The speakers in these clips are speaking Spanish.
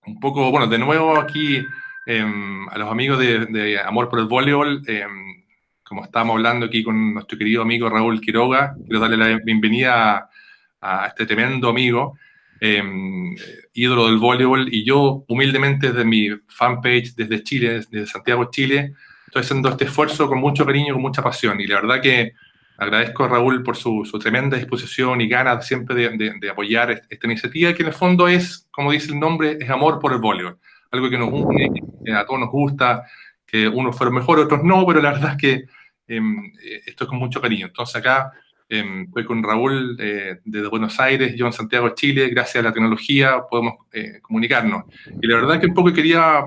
un poco, bueno, de nuevo aquí a los amigos de Amor por el Voleibol, como estábamos hablando aquí con nuestro querido amigo Raúl Quiroga, quiero darle la bienvenida a este tremendo amigo, eh, ídolo del voleibol, y yo humildemente desde mi fanpage desde Chile, desde Santiago, Chile, estoy haciendo este esfuerzo con mucho cariño, con mucha pasión, y la verdad que agradezco a Raúl por su tremenda disposición y ganas siempre de apoyar esta iniciativa, que en el fondo es, como dice el nombre, es amor por el voleibol, algo que nos une, que a todos nos gusta, que unos fueron mejores, otros no, pero la verdad es que esto es con mucho cariño. Entonces acá estoy con Raúl desde Buenos Aires, yo en Santiago, Chile, gracias a la tecnología podemos comunicarnos. Y la verdad es que un poco quería,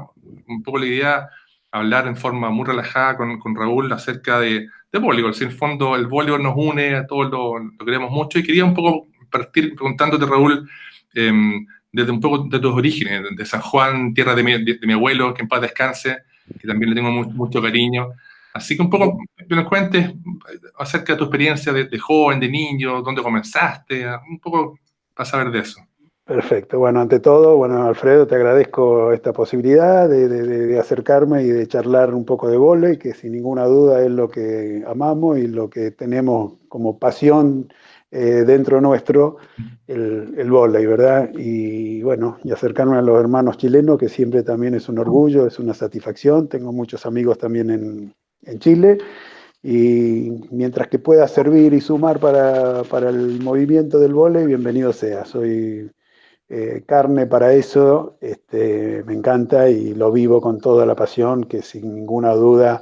un poco la idea, hablar en forma muy relajada con Raúl acerca de voleibol. Si en el fondo el voleibol nos une, a todos lo queremos mucho, y quería un poco partir preguntándote, Raúl, eh, desde un poco de tus orígenes, de San Juan, tierra de mi abuelo, que en paz descanse, que también le tengo mucho cariño. Así que un poco que nos cuentes acerca de tu experiencia de joven, de niño, dónde comenzaste, un poco para saber de eso. Perfecto. Bueno, ante todo, bueno, Alfredo, te agradezco esta posibilidad de acercarme y de charlar un poco de vóley, que sin ninguna duda es lo que amamos y lo que tenemos como pasión dentro nuestro, el vóley, ¿verdad? Y bueno, y acercarme a los hermanos chilenos, que siempre también es un orgullo, es una satisfacción. Tengo muchos amigos también en Chile. Y mientras que pueda servir y sumar para el movimiento del vóley, bienvenido sea. Soy carne para eso, me encanta y lo vivo con toda la pasión que sin ninguna duda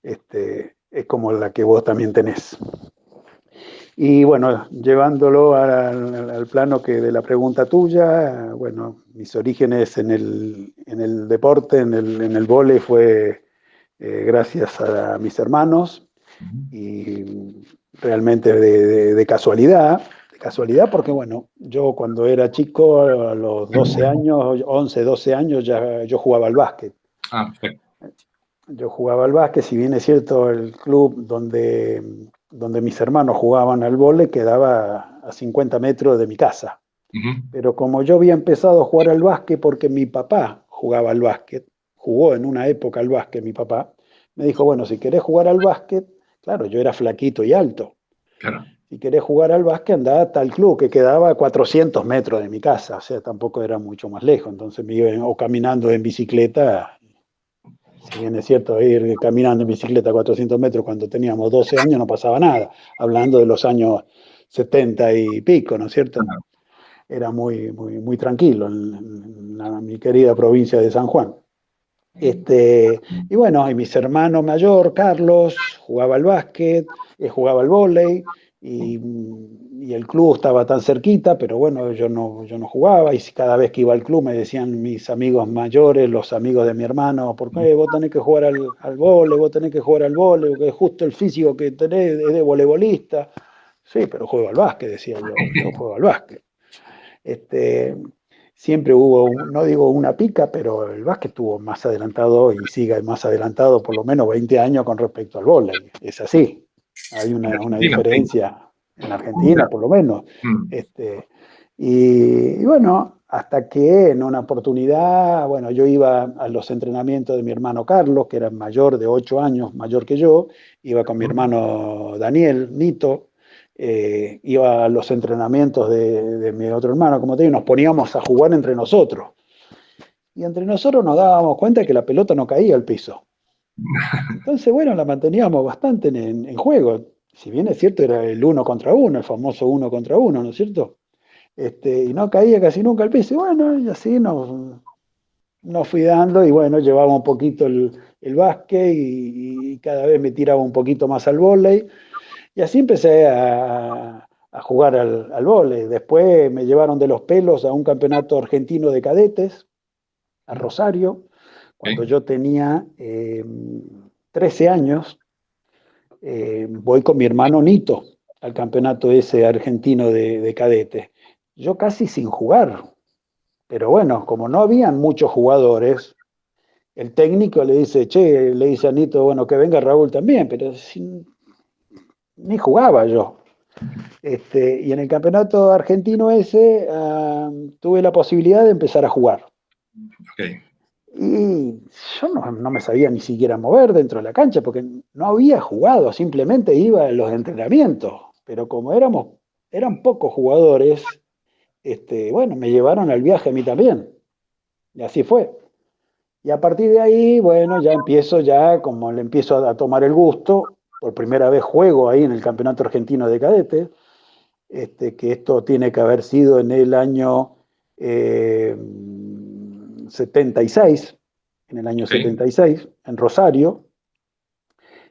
es como la que vos también tenés. Y bueno, llevándolo al plano que de la pregunta tuya, bueno, mis orígenes en el deporte, en el vóley fue gracias a mis hermanos y realmente de casualidad porque bueno, yo cuando era chico, a los 12 años, 11 12 años, ya yo jugaba al básquet. Ah, perfecto. Yo jugaba al básquet, si bien es cierto, el club donde mis hermanos jugaban al vóley quedaba a 50 metros de mi casa. Ujú. Pero como yo había empezado a jugar al básquet porque mi papá jugaba al básquet, jugó en una época al básquet mi papá, me dijo, bueno, si querés jugar al básquet, claro, yo era flaquito y alto. Claro. Si querés jugar al básquet, andá a tal club que quedaba a 400 metros de mi casa, o sea, tampoco era mucho más lejos. Entonces me iba o caminando en bicicleta, si bien es cierto, ir caminando en bicicleta a 400 metros cuando teníamos 12 años no pasaba nada, hablando de los años 70 y pico, ¿no es cierto? Era muy, muy, muy tranquilo en mi querida provincia de San Juan. Y bueno, y mis hermanos mayor, Carlos, jugaba al básquet, jugaba al vóley, y el club estaba tan cerquita, pero bueno, yo no jugaba, y cada vez que iba al club me decían mis amigos mayores, los amigos de mi hermano, ¿por qué vos tenés que jugar al vóley? Vos tenés que jugar al vóley, porque justo el físico que tenés es de voleibolista. Sí, pero juego al básquet, decía yo juego al básquet. Este, siempre hubo, no digo una pica, pero el básquet estuvo más adelantado y sigue más adelantado por lo menos 20 años con respecto al vóley. Es así. Hay En una Argentina, sí. diferencia en Argentina, por lo menos. Mm. Y bueno, hasta que en una oportunidad, bueno, yo iba a los entrenamientos de mi hermano Carlos, que era mayor de 8 años, mayor que yo, iba con mi hermano Daniel, Nito, iba a los entrenamientos de mi otro hermano, como te digo, nos poníamos a jugar entre nosotros. Y entre nosotros nos dábamos cuenta que la pelota no caía al piso. Entonces, bueno, la manteníamos bastante en juego. Si bien es cierto, era el uno contra uno, el famoso uno contra uno, ¿no es cierto? Y no caía casi nunca al piso. Y bueno, y así nos fui dando, y bueno, llevaba un poquito el básquet y cada vez me tiraba un poquito más al vóley. Y así empecé a jugar al vóley. Después me llevaron de los pelos a un campeonato argentino de cadetes, a Rosario, cuando Ok. yo tenía 13 años. Voy con mi hermano Nito al campeonato ese argentino de cadetes. Yo casi sin jugar, pero bueno, como no habían muchos jugadores, el técnico le dice, che, le dice a Nito, bueno, que venga Raúl también, pero ni jugaba yo. Y en el campeonato argentino ese tuve la posibilidad de empezar a jugar. Ok. Y yo no me sabía ni siquiera mover dentro de la cancha porque no había jugado, simplemente iba a los entrenamientos. Pero como eran pocos jugadores, bueno, me llevaron al viaje a mí también. Y así fue. Y a partir de ahí, bueno, como le empiezo a tomar el gusto, por primera vez juego ahí en el Campeonato Argentino de Cadetes, que esto tiene que haber sido en el año eh, 76, en el año Ok. 76, en Rosario.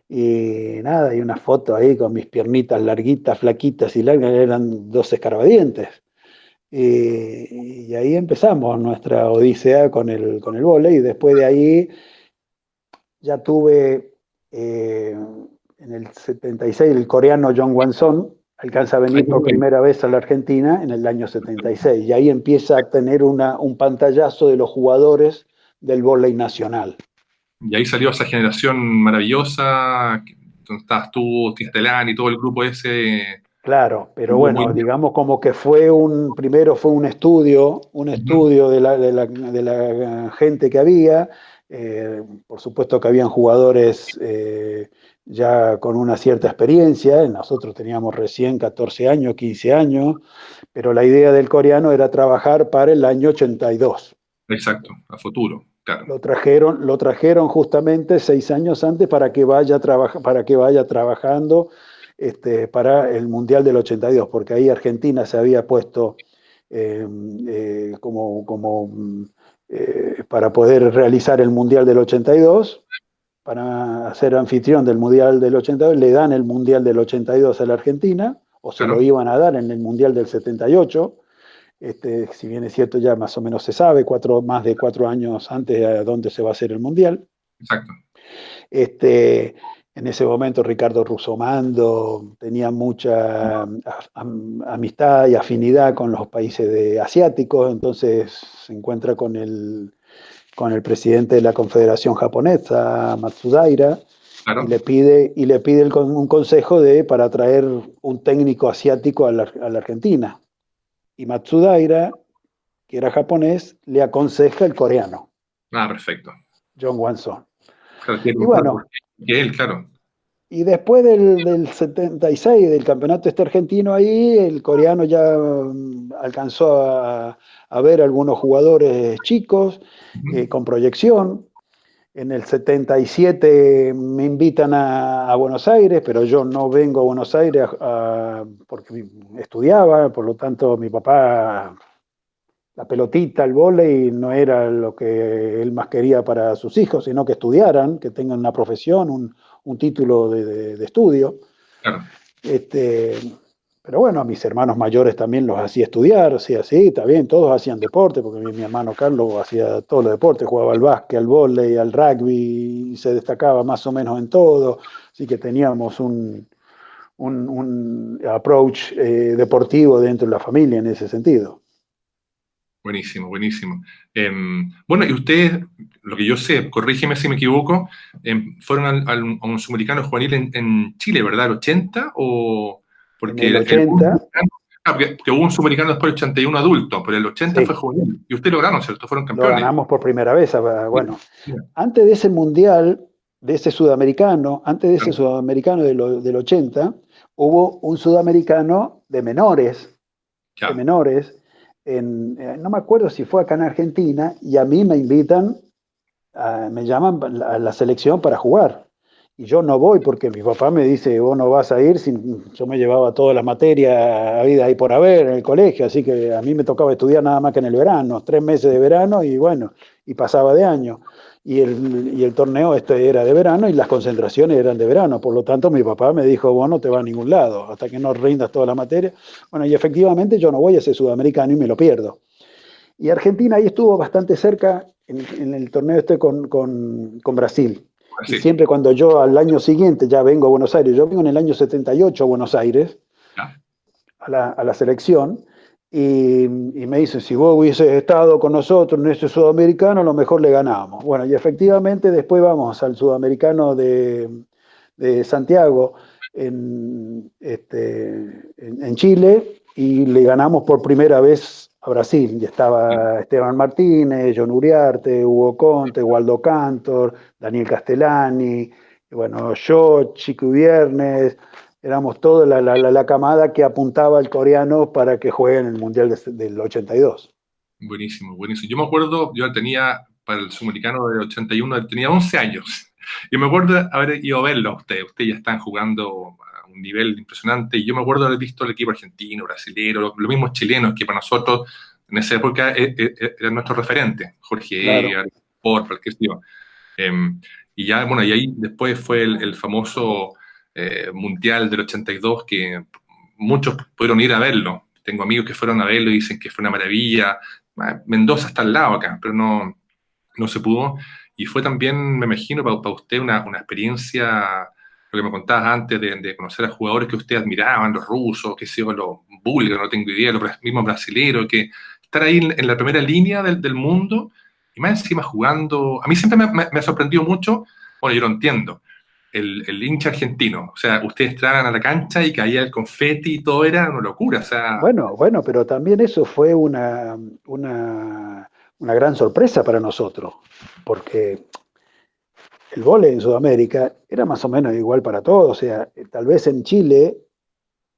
Y nada, hay una foto ahí con mis piernitas larguitas, flaquitas y largas, eran dos escarbadientes. Y ahí empezamos nuestra odisea con el vóley, y después de ahí ya tuve en el 76 el coreano Jong Wan-son, alcanza a Ahí venir por voy. primera vez a la Argentina en el año 76, y ahí empieza a tener un pantallazo de los jugadores del vóley nacional. Y ahí salió esa generación maravillosa, donde estabas tú, Tistelán y todo el grupo ese, Claro, pero muy, muy bueno, bien. digamos como que primero fue un Ujú. estudio de la gente que había. Por supuesto que habían jugadores ya con una cierta experiencia, nosotros teníamos recién 14 años, 15 años, pero la idea del coreano era trabajar para el año 82. Exacto, a futuro, claro. Lo trajeron justamente 6 años antes para que vaya trabajando para el Mundial del 82, porque ahí Argentina se había puesto eh, para poder realizar el Mundial del 82, para ser anfitrión del Mundial del 82, le dan el Mundial del 82 a la Argentina, o se lo Claro, iban a dar en el Mundial del 78. Si bien es cierto, ya más o menos se sabe, más de 4 años antes a dónde se va a hacer el Mundial. exacto. Este, en ese momento Ricardo Russomando tenía mucha amistad y afinidad con los países asiáticos, entonces se encuentra con el presidente de la Confederación Japonesa, Matsudaira, Claro, y le pide un consejo para traer un técnico asiático a la Argentina. Y Matsudaira, que era japonés, le aconseja el coreano, ah, perfecto. John Wanson. Claro, quiero Y preguntar por bueno, qué. Que él, claro. y después del 76, del campeonato argentino ahí, el coreano ya alcanzó a ver algunos jugadores chicos Ujú. con proyección. En el 77 me invitan a Buenos Aires, pero yo no vengo a Buenos Aires porque estudiaba, por lo tanto mi papá, la pelotita, el vóley, no era lo que él más quería para sus hijos, sino que estudiaran, que tengan una profesión, un título de estudio. Claro, Este, pero bueno, a mis hermanos mayores también los hacía estudiar, sí, así, está bien, todos hacían deporte, porque mi hermano Carlos hacía todos los deportes, jugaba al básquet, al vóley, al rugby, y se destacaba más o menos en todo, así que teníamos un approach deportivo dentro de la familia en ese sentido. buenísimo, buenísimo. Bueno, y ustedes, lo que yo sé, corrígeme si me equivoco, fueron a un sudamericano juvenil en Chile, ¿verdad? ¿El 80? O En porque el 80, porque hubo un sudamericano después del 81 adulto, pero el 80 fue sí, juvenil. Y ustedes lograron, ¿cierto? Fueron lo campeones. ganamos por primera vez. Sí, Bueno, sí, antes de ese mundial, antes de ese claro, sudamericano del 80, hubo un sudamericano de ya, menores, no me acuerdo si fue acá en Argentina, y a mí me invitan, me llaman a la selección para jugar. Y yo no voy porque mi papá me dice, vos no vas a ir, yo me llevaba todas las materias habidas y por haber en el colegio, así que a mí me tocaba estudiar nada más que en el verano, 3 meses de verano y bueno, y pasaba de año. Y el torneo era de verano y las concentraciones eran de verano, por lo tanto mi papá me dijo, vos no te vas a ningún lado hasta que no rindas toda la materia. Bueno, y efectivamente yo no voy a ese sudamericano y me lo pierdo. Y Argentina ahí estuvo bastante cerca en el torneo con Brasil. Y sí, siempre cuando yo al año siguiente ya vengo a Buenos Aires, yo vengo en el año 78 a Buenos Aires, ya, a la selección, y me dicen, si vos hubieses estado con nosotros en este sudamericano, a lo mejor le ganamos. Bueno, y efectivamente después vamos al sudamericano de Santiago en Chile y le ganamos por primera vez Brasil, y Sí, estaba Esteban Martínez, John Uriarte, Hugo Conte, Waldo Cantor, Daniel Castellani, y bueno, yo, Chico Viernes, éramos toda la camada que apuntaba al coreano para que juegue en el Mundial del 82. buenísimo, buenísimo. Yo me acuerdo, yo tenía, para el Sudamericano del 81, tenía 11 años. Yo me acuerdo de haber ido a verlo a ustedes. Ustedes ya están jugando a un nivel impresionante. Y yo me acuerdo de haber visto el equipo argentino, brasilero, los mismos chilenos que para nosotros en esa época eran nuestros referentes. Jorge Claro. Egar, Porpal, qué sé yo. Y ya, bueno, y ahí después fue el famoso Mundial del 82 que muchos pudieron ir a verlo. Tengo amigos que fueron a verlo y dicen que fue una maravilla. Mendoza está al lado acá, pero no se pudo. Y fue también, me imagino, para usted una experiencia, lo que me contabas antes, de conocer a jugadores que usted admiraban, los rusos, qué sé yo, los búlgaros, no tengo idea, los mismos brasileños, que estar ahí en la primera línea del mundo y más encima jugando. A mí siempre me ha sorprendido mucho, bueno, yo lo entiendo, el hincha argentino. O sea, ustedes entraban a la cancha y caía el confeti y todo era una locura. O sea, Bueno, bueno, pero también eso fue una gran sorpresa para nosotros, porque el vóley en Sudamérica era más o menos igual para todos, o sea, tal vez en Chile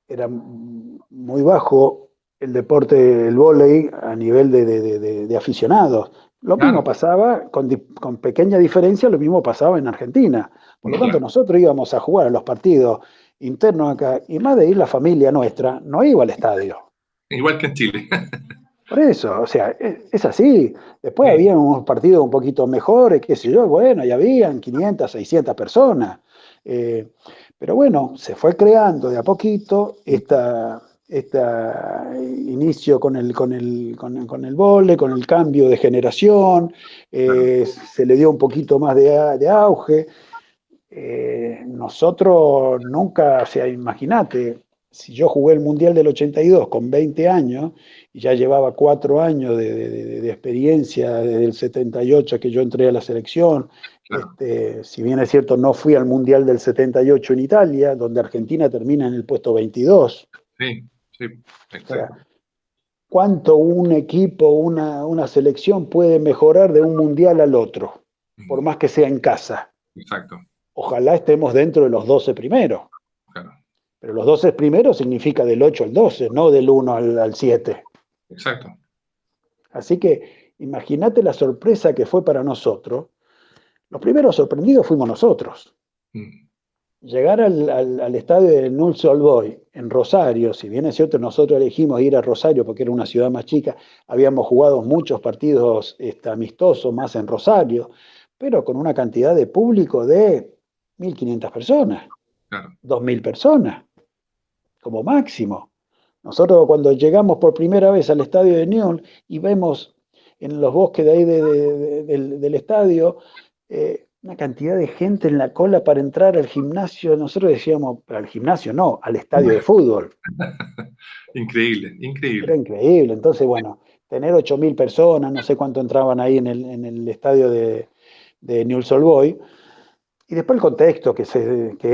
era muy bajo el deporte del vóley a nivel de aficionados. Lo mismo claro, pasaba, con pequeña diferencia, lo mismo pasaba en Argentina. Por lo tanto, claro. nosotros íbamos a jugar a los partidos internos acá, y más de ir la familia nuestra, no iba al estadio. Igual que en Chile. Por eso, o sea, es así. Después Sí, había unos partidos un poquito mejores, qué sé yo, bueno, ya habían 500, 600 personas. Eh, pero bueno, se fue creando de a poquito esta inicio con el vóley, con el cambio de generación, claro. se le dio un poquito más de auge. Nosotros nunca, o sea, imagínate, si yo jugué el Mundial del 82 con 20 años y ya llevaba 4 años de experiencia desde el 78 que yo entré a la selección, Claro. si bien es cierto, no fui al Mundial del 78 en Italia, donde Argentina termina en el puesto 22. Sí, sí, O sea, exacto. ¿cuánto un equipo, una selección puede mejorar de un Mundial al otro? Por Mm, más que sea en casa. exacto, Ojalá estemos dentro de los 12 primeros. claro, Pero los 12 primeros significa del 8 al 12, no del 1 al 7. exacto. Así que imagínate la sorpresa que fue para nosotros. Los primeros sorprendidos fuimos nosotros. Mm, Llegar al estadio de Newell's Old Boys en Rosario, si bien es cierto, nosotros elegimos ir a Rosario porque era una ciudad más chica, habíamos jugado muchos partidos amistosos más en Rosario, pero con una cantidad de público de 1.500 personas, claro. 2.000 personas, como máximo. Nosotros cuando llegamos por primera vez al estadio de Newell y vemos en los bosques de ahí del estadio una cantidad de gente en la cola para entrar al gimnasio, nosotros decíamos, al gimnasio no, al estadio de fútbol. Increíble, Era increíble. increíble. Entonces, bueno, tener 8.000 personas, no sé cuánto entraban ahí en el estadio de Newell's Old Boys. Y después el contexto que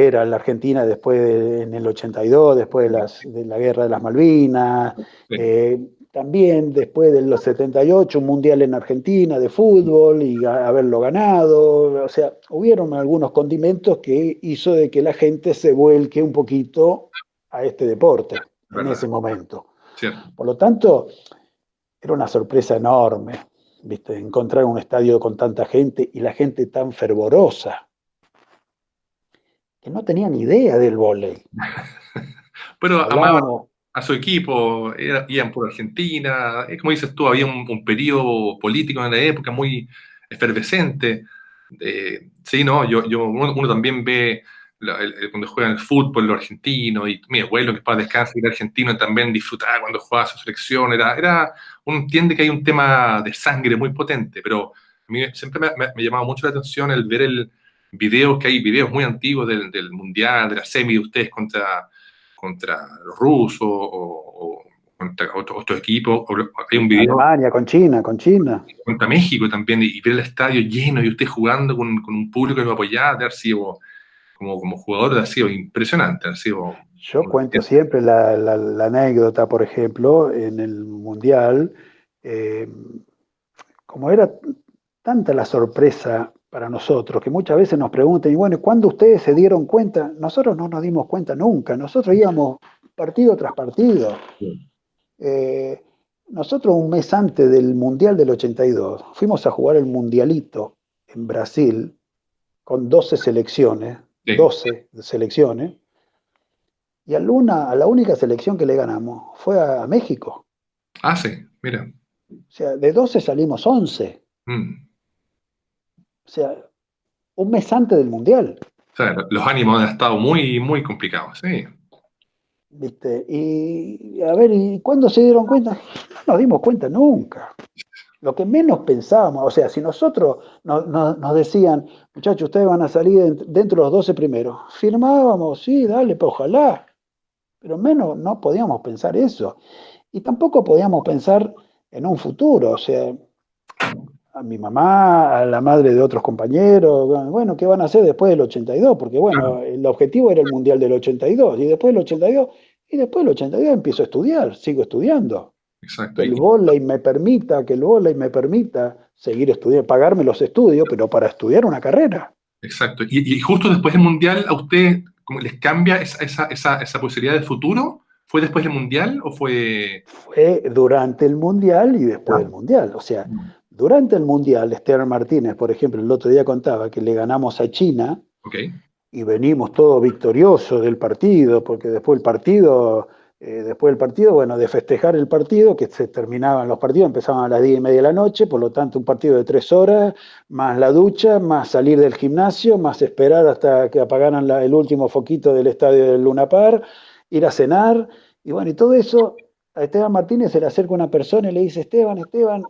era la Argentina después en el 82, después de la guerra de las Malvinas, Sí, también después de los 78, un mundial en Argentina de fútbol y haberlo ganado. O sea, hubieron algunos condimentos que hizo de que la gente se vuelque un poquito a este deporte en ese verdad, momento. cierto. Por lo tanto, era una sorpresa enorme, ¿viste? Encontrar un estadio con tanta gente y la gente tan fervorosa que no tenían idea del vóley. Pero amaba Hablábamos, a su equipo, iban por Argentina. Como dices tú, había un periodo político en la época muy efervescente. Sí, no, uno también ve cuando juegan el fútbol los argentinos y mi abuelo que para descansar era argentino también disfrutaba cuando jugaba su selección. Uno entiende que hay un tema de sangre muy potente, pero a mí siempre me llamaba mucho la atención el ver el videos que hay, videos muy antiguos del Mundial, de la semi de ustedes contra los rusos o contra otros equipos. Hay un video Alemania con China. contra México también y ver el estadio lleno y usted jugando con un público que lo apoyaba, de haber sido como jugador, de haber sido impresionante, de haber sido. Yo cuento siempre la anécdota, por ejemplo, en el Mundial, eh, como era tanta la sorpresa para nosotros, que muchas veces nos preguntan, y bueno, ¿cuándo ustedes se dieron cuenta? Nosotros no nos dimos cuenta nunca, nosotros íbamos partido tras partido. Eh, Nosotros un mes antes del Mundial del 82 fuimos a jugar el Mundialito en Brasil con 12 selecciones, Sí. 12 selecciones, y a la única selección que le ganamos fue a México. Ah, sí, mira. O sea, de 12 salimos 11. Mm. O sea, un mes antes del Mundial. O sea, los ánimos han estado muy, muy complicados, sí. ¿Viste? Y a ver, ¿y cuándo se dieron cuenta? No nos dimos cuenta nunca. Lo que menos pensábamos, o sea, si nosotros nos decían, muchachos, ustedes van a salir dentro de los 12 primeros, firmábamos, sí, dale, pues ojalá, pero menos no podíamos pensar eso. Y tampoco podíamos pensar en un futuro, o sea, a mi mamá, a la madre de otros compañeros, bueno, ¿qué van a hacer después del 82? Porque Claro, bueno, el objetivo era el Mundial del 82, y después del 82, y después del 82 empiezo a estudiar, sigo estudiando. exacto. Que el vóley me permita, que el vóley me permita seguir estudiando, pagarme los estudios, pero para estudiar una carrera. Exacto. Y justo después del Mundial, ¿a usted cómo les cambia esa posibilidad de futuro? ¿Fue después del Mundial o fue...? Fue durante el Mundial y después del Ah, Mundial. O sea, mm, durante el Mundial, Esteban Martínez, por ejemplo, el otro día contaba que le ganamos a China ok, y venimos todos victoriosos del partido, porque después del partido, bueno, de festejar el partido, que se terminaban los partidos, empezaban a las 10:30 de la noche, por lo tanto un partido de 3 horas, más la ducha, más salir del gimnasio, más esperar hasta que apagaran el último foquito del estadio del Luna Park, ir a cenar, y bueno, y todo eso, a Esteban Martínez se le acerca una persona y le dice, Esteban,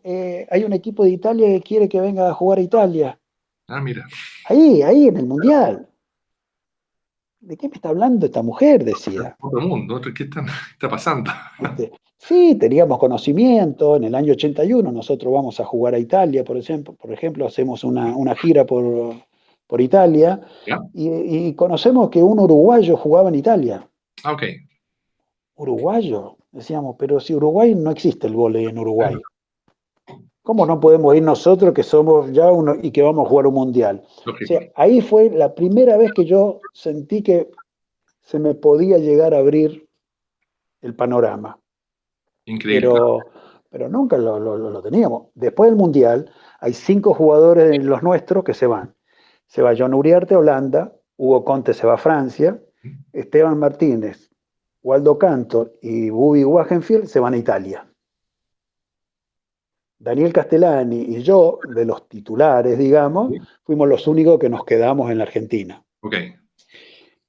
hay un equipo de Italia que quiere que venga a jugar a Italia, ah, mira, ahí en el Mundial. ¿De qué me está hablando esta mujer? Decía. otro mundo, ¿qué está pasando? ¿Viste? Sí, teníamos conocimiento. En el año 81 nosotros vamos a jugar a Italia, por ejemplo hacemos una gira por Italia ¿Ya? y conocemos que un uruguayo jugaba en Italia. Ah, ok, Uruguayo, decíamos, pero si Uruguay no existe el vóley en claro, Uruguay. ¿Cómo no podemos ir nosotros que somos ya uno y que vamos a jugar un mundial? O lógico, sea, ahí fue la primera vez que yo sentí que se me podía llegar a abrir el panorama. increíble, claro. pero, pero nunca lo teníamos. Después del Mundial, hay 5 jugadores de los nuestros que se van. Se va John Uriarte a Holanda, Hugo Conte se va a Francia, Esteban Martínez, Waldo Cantor y Bubi Wagenfield se van a Italia. Daniel Castellani y yo, de los titulares, digamos, Sí. fuimos los únicos que nos quedamos en la Argentina. Ok,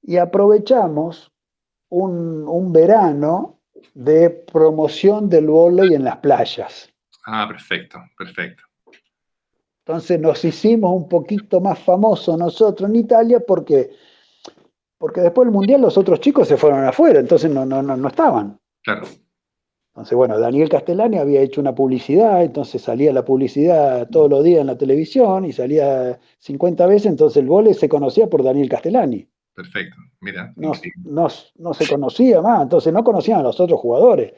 Y aprovechamos un verano de promoción del vóley en las playas. ah, perfecto, perfecto. Entonces nos hicimos un poquito más famosos nosotros en Italia porque después del Mundial los otros chicos se fueron afuera, entonces no estaban. Claro, Entonces, bueno, Daniel Castellani había hecho una publicidad, entonces salía la publicidad todos los días en la televisión y salía 50 veces, entonces el vóley se conocía por Daniel Castellani. perfecto, mira, No, increíble. no se conocía más, entonces no conocían a los otros jugadores.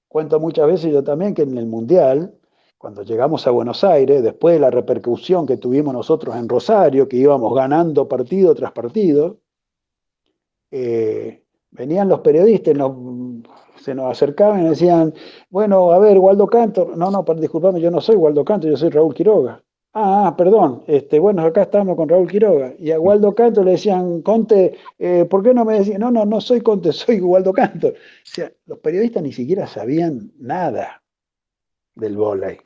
Cuento muchas veces yo también que en el Mundial, cuando llegamos a Buenos Aires, después de la repercusión que tuvimos nosotros en Rosario, que íbamos ganando partido tras partido, venían los periodistas, se nos acercaban y decían, bueno, a ver, Waldo Cantor, disculpame, yo no soy Waldo Cantor, yo soy Raúl Quiroga. Perdón, bueno, acá estamos con Raúl Quiroga. Y a Waldo Cantor le decían, Conte, ¿por qué no me decían? No soy Conte, soy Waldo Cantor. O sea, los periodistas ni siquiera sabían nada del vóley.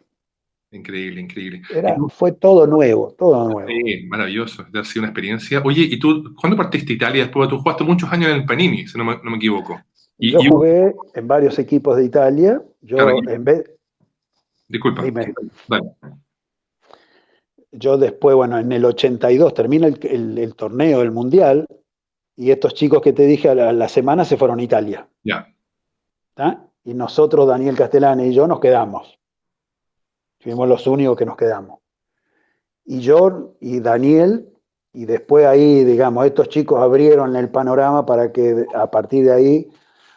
Increíble, increíble. Y tú, Fue todo nuevo, todo nuevo. sí, maravilloso, ha sido una experiencia. Oye, ¿y tú cuándo partiste a Italia después? Tú jugaste muchos años en el Panini, si no me equivoco. Yo jugué en varios equipos de Italia. Claro, Yo, en vez, disculpa, dime, dale. yo después, bueno, en el 82 termina el torneo, el mundial, y estos chicos que te dije a la semana se fueron a Italia. Ya, ¿Tá? Y nosotros, Daniel Castellani y yo, nos quedamos. Fuimos los únicos que nos quedamos. Y yo y Daniel Y después ahí, digamos, estos chicos abrieron el panorama para que a partir de ahí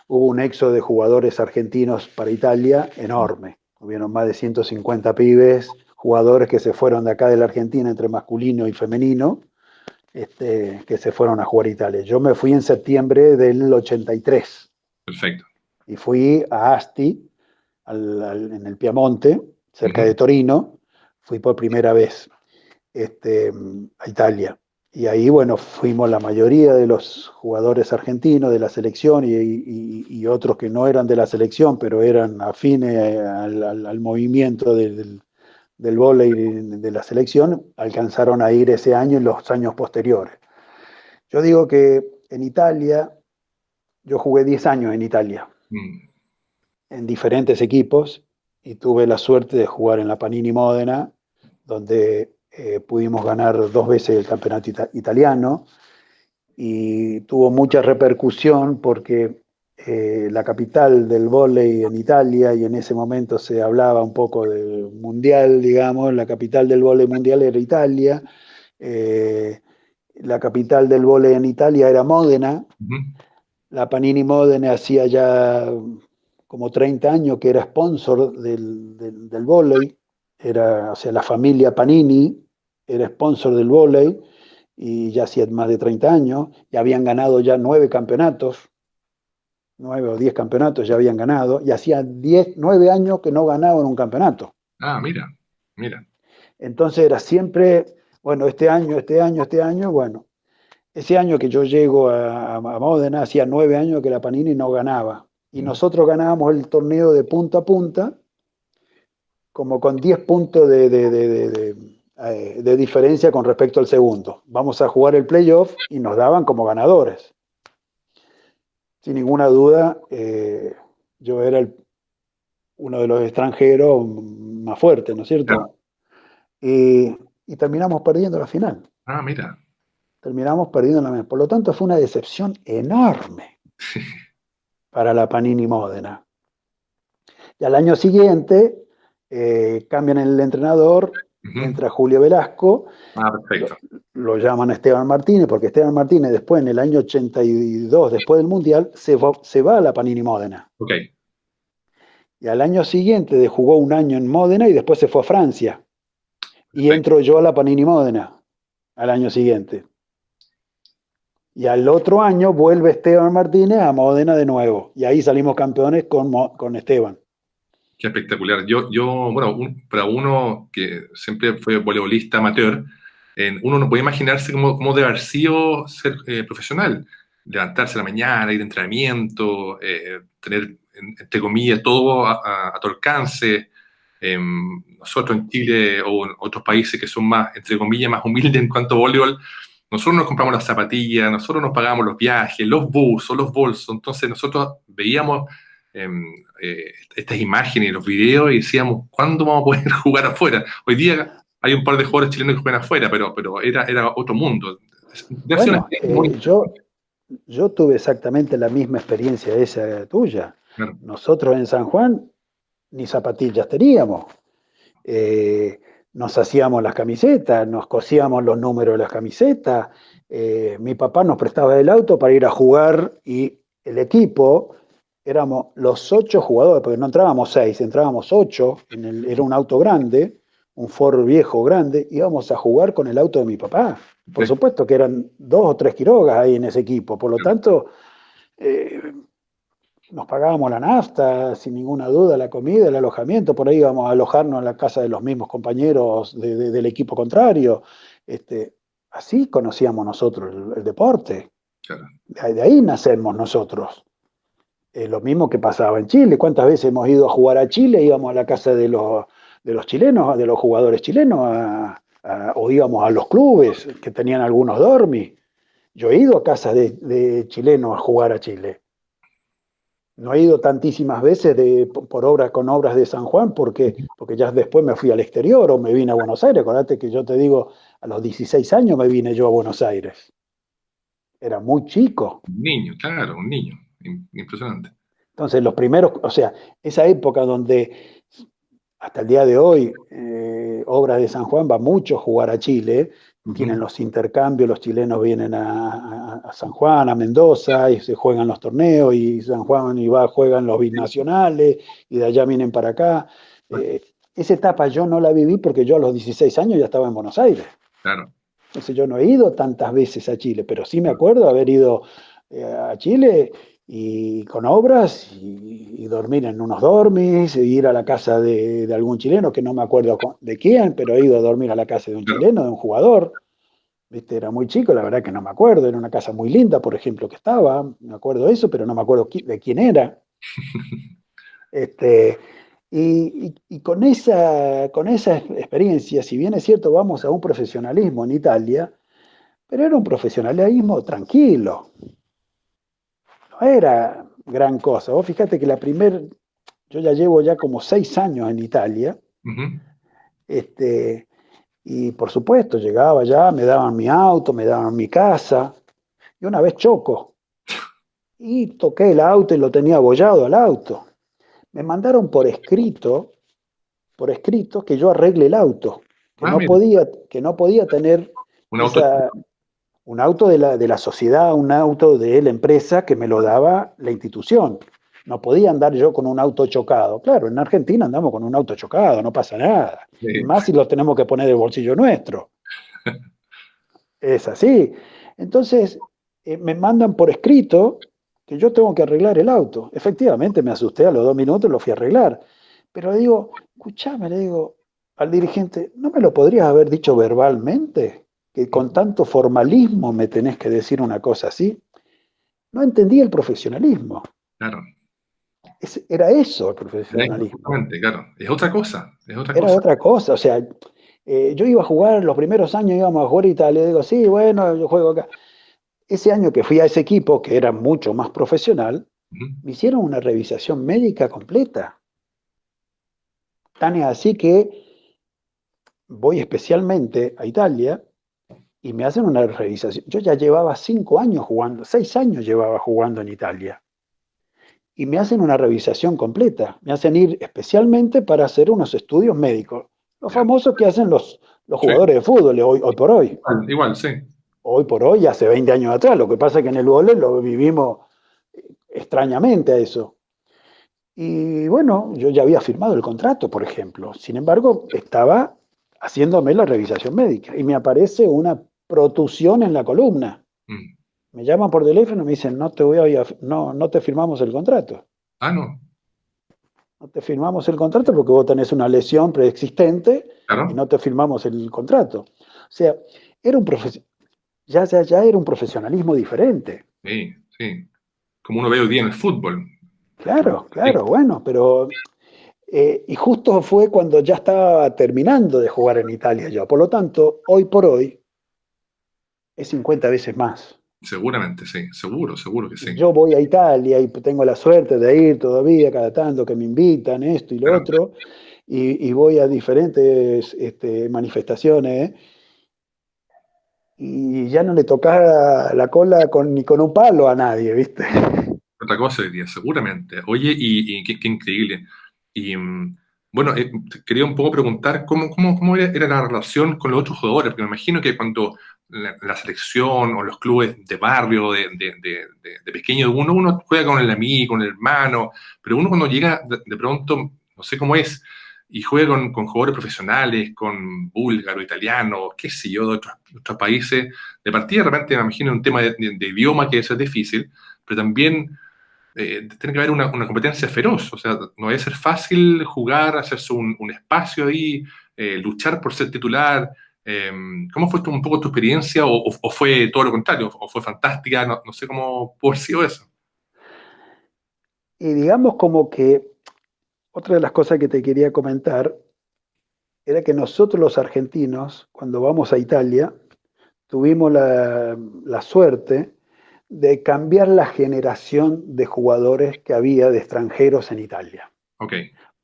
hubo un éxodo de jugadores argentinos para Italia enorme. Hubieron más de 150 pibes, jugadores que se fueron de acá de la Argentina entre masculino y femenino, que se fueron a jugar a Italia. Yo me fui en septiembre del 83 Perfecto. y fui a Asti, en el Piamonte, cerca de Torino, fui por primera vez a Italia. Y ahí, bueno, fuimos la mayoría de los jugadores argentinos de la selección y otros que no eran de la selección, pero eran afines al movimiento del vóley de la selección, alcanzaron a ir ese año y los años posteriores. Yo digo que en Italia, yo jugué 10 años en Italia, Mm. en diferentes equipos, y tuve la suerte de jugar en la Panini Módena, donde pudimos ganar 2 veces el campeonato italiano, y tuvo mucha repercusión porque la capital del vóley en Italia, y en ese momento se hablaba un poco del mundial, digamos, la capital del vóley mundial era Italia, eh, la capital del vóley en Italia era Módena, la Panini Módena hacía ya como 30 años que era sponsor del vóley, o sea, la familia Panini era sponsor del vóley, y ya hacía más de 30 años, ya habían ganado ya 9 campeonatos, 9 o 10 campeonatos ya habían ganado, y hacía 9 años que no ganaban un campeonato. Ah, mira, mira. Entonces era siempre, bueno, este año, bueno, ese año que yo llego a Módena, hacía 9 años que la Panini no ganaba, y nosotros ganábamos el torneo de punta a punta, como con 10 puntos de diferencia con respecto al segundo. Vamos a jugar el playoff y nos daban como ganadores. Sin ninguna duda, yo era uno de los extranjeros más fuertes, ¿no es Claro. cierto? Y terminamos perdiendo la final. Ah, mira. Terminamos perdiendo la final. Por lo tanto, fue una decepción enorme para la Panini Módena. Y al año siguiente cambian el entrenador, entra Julio Velasco, Ah, perfecto. lo llaman Esteban Martínez, porque Esteban Martínez después, en el año 82, después del Mundial, se va a la Panini Módena. Ok. Y al año siguiente jugó un año en Módena y después se fue a Francia. Y Perfecto. entro yo a la Panini Módena al año siguiente. Y al otro año vuelve Esteban Martínez a Módena de nuevo. Y ahí salimos campeones con Esteban. Qué espectacular. Bueno, para uno que siempre fue voleibolista amateur, uno no puede imaginarse cómo debe haber sido ser profesional. Levantarse en la mañana, ir a entrenamiento, tener, entre comillas, todo a tu alcance. Nosotros en Chile o en otros países que son más, entre comillas, más humildes en cuanto a voleibol, nosotros nos compramos las zapatillas, nosotros nos pagamos los viajes, los buses, los bolsos. Entonces nosotros veíamos estas imágenes y los videos y decíamos, ¿cuándo vamos a poder jugar afuera? Hoy día hay un par de jugadores chilenos que juegan afuera, pero era otro mundo. Debe ser una Bueno, experiencia muy yo tuve exactamente la misma experiencia esa tuya. claro. Nosotros en San Juan ni zapatillas teníamos. Eh, Nos hacíamos las camisetas, nos cosíamos los números de las camisetas. Mi papá nos prestaba el auto para ir a jugar y el equipo, éramos los 8 jugadores, porque no entrábamos 6, entrábamos 8, era un auto grande, un Ford viejo grande, íbamos a jugar con el auto de mi papá. Por supuesto que eran 2 o 3 quirogas ahí en ese equipo, por lo tanto, eh, nos pagábamos la nafta, sin ninguna duda, la comida, el alojamiento, por ahí íbamos a alojarnos en la casa de los mismos compañeros del equipo contrario. Así conocíamos nosotros el deporte. Claro. De ahí nacemos nosotros. Lo mismo que pasaba en Chile. ¿Cuántas veces hemos ido a jugar a Chile? Íbamos a la casa de los chilenos, de los jugadores chilenos, o íbamos a los clubes que tenían algunos dormis. Yo he ido a casas de chilenos a jugar a Chile. No he ido tantísimas veces por obras con obras de San Juan porque ya después me fui al exterior o me vine a Buenos Aires. Acordate que yo te digo, a los 16 años me vine yo a Buenos Aires. Era muy chico. Un niño, claro, un niño. Impresionante. Entonces, los primeros, o sea, esa época donde hasta el día de hoy Obras de San Juan va mucho a jugar a Chile, tienen los intercambios, los chilenos vienen a San Juan, a Mendoza, y se juegan los torneos, y San Juan y va, juegan los binacionales, y de allá vienen para acá. Esa etapa yo no la viví porque yo a los 16 años ya estaba en Buenos Aires. Claro. Entonces yo no he ido tantas veces a Chile, pero sí me acuerdo haber ido a Chile y con obras y dormir en unos dormis, e ir a la casa de algún chileno, que no me acuerdo de quién, pero he ido a dormir a la casa de un Claro. chileno, de un jugador. ¿Viste? Era muy chico, la verdad que no me acuerdo, era una casa muy linda, por ejemplo, que estaba, me acuerdo de eso, pero no me acuerdo de quién era. Este, y con esa experiencia, si bien es cierto, vamos a un profesionalismo en Italia, pero era un profesionalismo tranquilo, no era gran cosa. Vos fíjate que yo ya llevo ya como 6 años en Italia, Ujú. este, y por supuesto llegaba ya, me daban mi auto, me daban mi casa, y una vez choco, y toqué el auto y lo tenía abollado al auto. Me mandaron por escrito que yo arregle el auto, Ah, mira, que no podía tener un auto. esa, un auto de la sociedad, un auto de la empresa que me lo daba la institución. No podía andar yo con un auto chocado. Claro, en Argentina andamos con un auto chocado, no pasa nada. Y más si lo tenemos que poner del bolsillo nuestro. Es así. Entonces, me mandan por escrito que yo tengo que arreglar el auto. Efectivamente, me asusté a los 2 minutos, lo fui a arreglar. Pero le digo, escuchame, le digo al dirigente, ¿no me lo podrías haber dicho verbalmente? Que con tanto formalismo me tenés que decir una cosa así. No entendí el profesionalismo. Claro. Era eso el profesionalismo. Justamente, claro. Es otra cosa, es otra Era cosa. otra cosa. O sea, yo iba a jugar, los primeros años íbamos a jugar Italia. Digo, sí, bueno, yo juego acá. Ese año que fui a ese equipo, que era mucho más profesional, Ujú. me hicieron una revisación médica completa. Tan es así que voy especialmente a Italia y me hacen una revisación. Yo ya llevaba 5 años jugando, 6 años llevaba jugando en Italia. Y me hacen una revisación completa. Me hacen ir especialmente para hacer unos estudios médicos. Los Ya. famosos que hacen los Sí, jugadores de fútbol hoy por hoy. igual, sí. Hoy por hoy, hace 20 años atrás. Lo que pasa es que en el vóley lo vivimos extrañamente a eso. Y bueno, yo ya había firmado el contrato, por ejemplo. Sin embargo, estaba haciéndome la revisación médica y me aparece una protusión en la columna. Mm. Me llaman por teléfono y me dicen, no te firmamos el contrato. Ah, no, No te firmamos el contrato porque vos tenés una lesión preexistente y claro. no te firmamos el contrato. O sea, era un ya era un profesionalismo diferente. Sí, sí. Como uno ve hoy día en el fútbol. Claro, Sí, claro, bueno, pero y justo fue cuando ya estaba terminando de jugar en Italia yo. Por lo tanto, hoy por hoy es 50 veces más. seguramente, sí. Seguro, seguro que Y sí. yo voy a Italia y tengo la suerte de ir todavía cada tanto que me invitan, esto y lo Claro. otro, y voy a diferentes manifestaciones, y ya no le toca la cola ni con un palo a nadie, ¿viste? Otra cosa hoy día, seguramente. Oye, y qué increíble. Y bueno, te quería un poco preguntar cómo era la relación con los otros jugadores, porque me imagino que cuando la selección o los clubes de barrio, de pequeño, uno juega con el amigo, con el hermano, pero uno cuando llega de pronto, no sé cómo es, y juega con jugadores profesionales, con búlgaro, italiano, qué sé yo, de otros países, de partida de repente me imagino un tema de idioma que eso es difícil, pero también tiene que haber una competencia feroz, o sea, no debe ser fácil jugar, hacerse un espacio ahí, luchar por ser titular. Eh, ¿Cómo fue un poco tu experiencia o fue todo lo contrario, o fue fantástica? No, no sé cómo pudo haber sido eso. Y digamos como que otra de las cosas que te quería comentar era que nosotros los argentinos, cuando vamos a Italia, tuvimos la suerte de cambiar la generación de jugadores que había de extranjeros en Italia. Ok.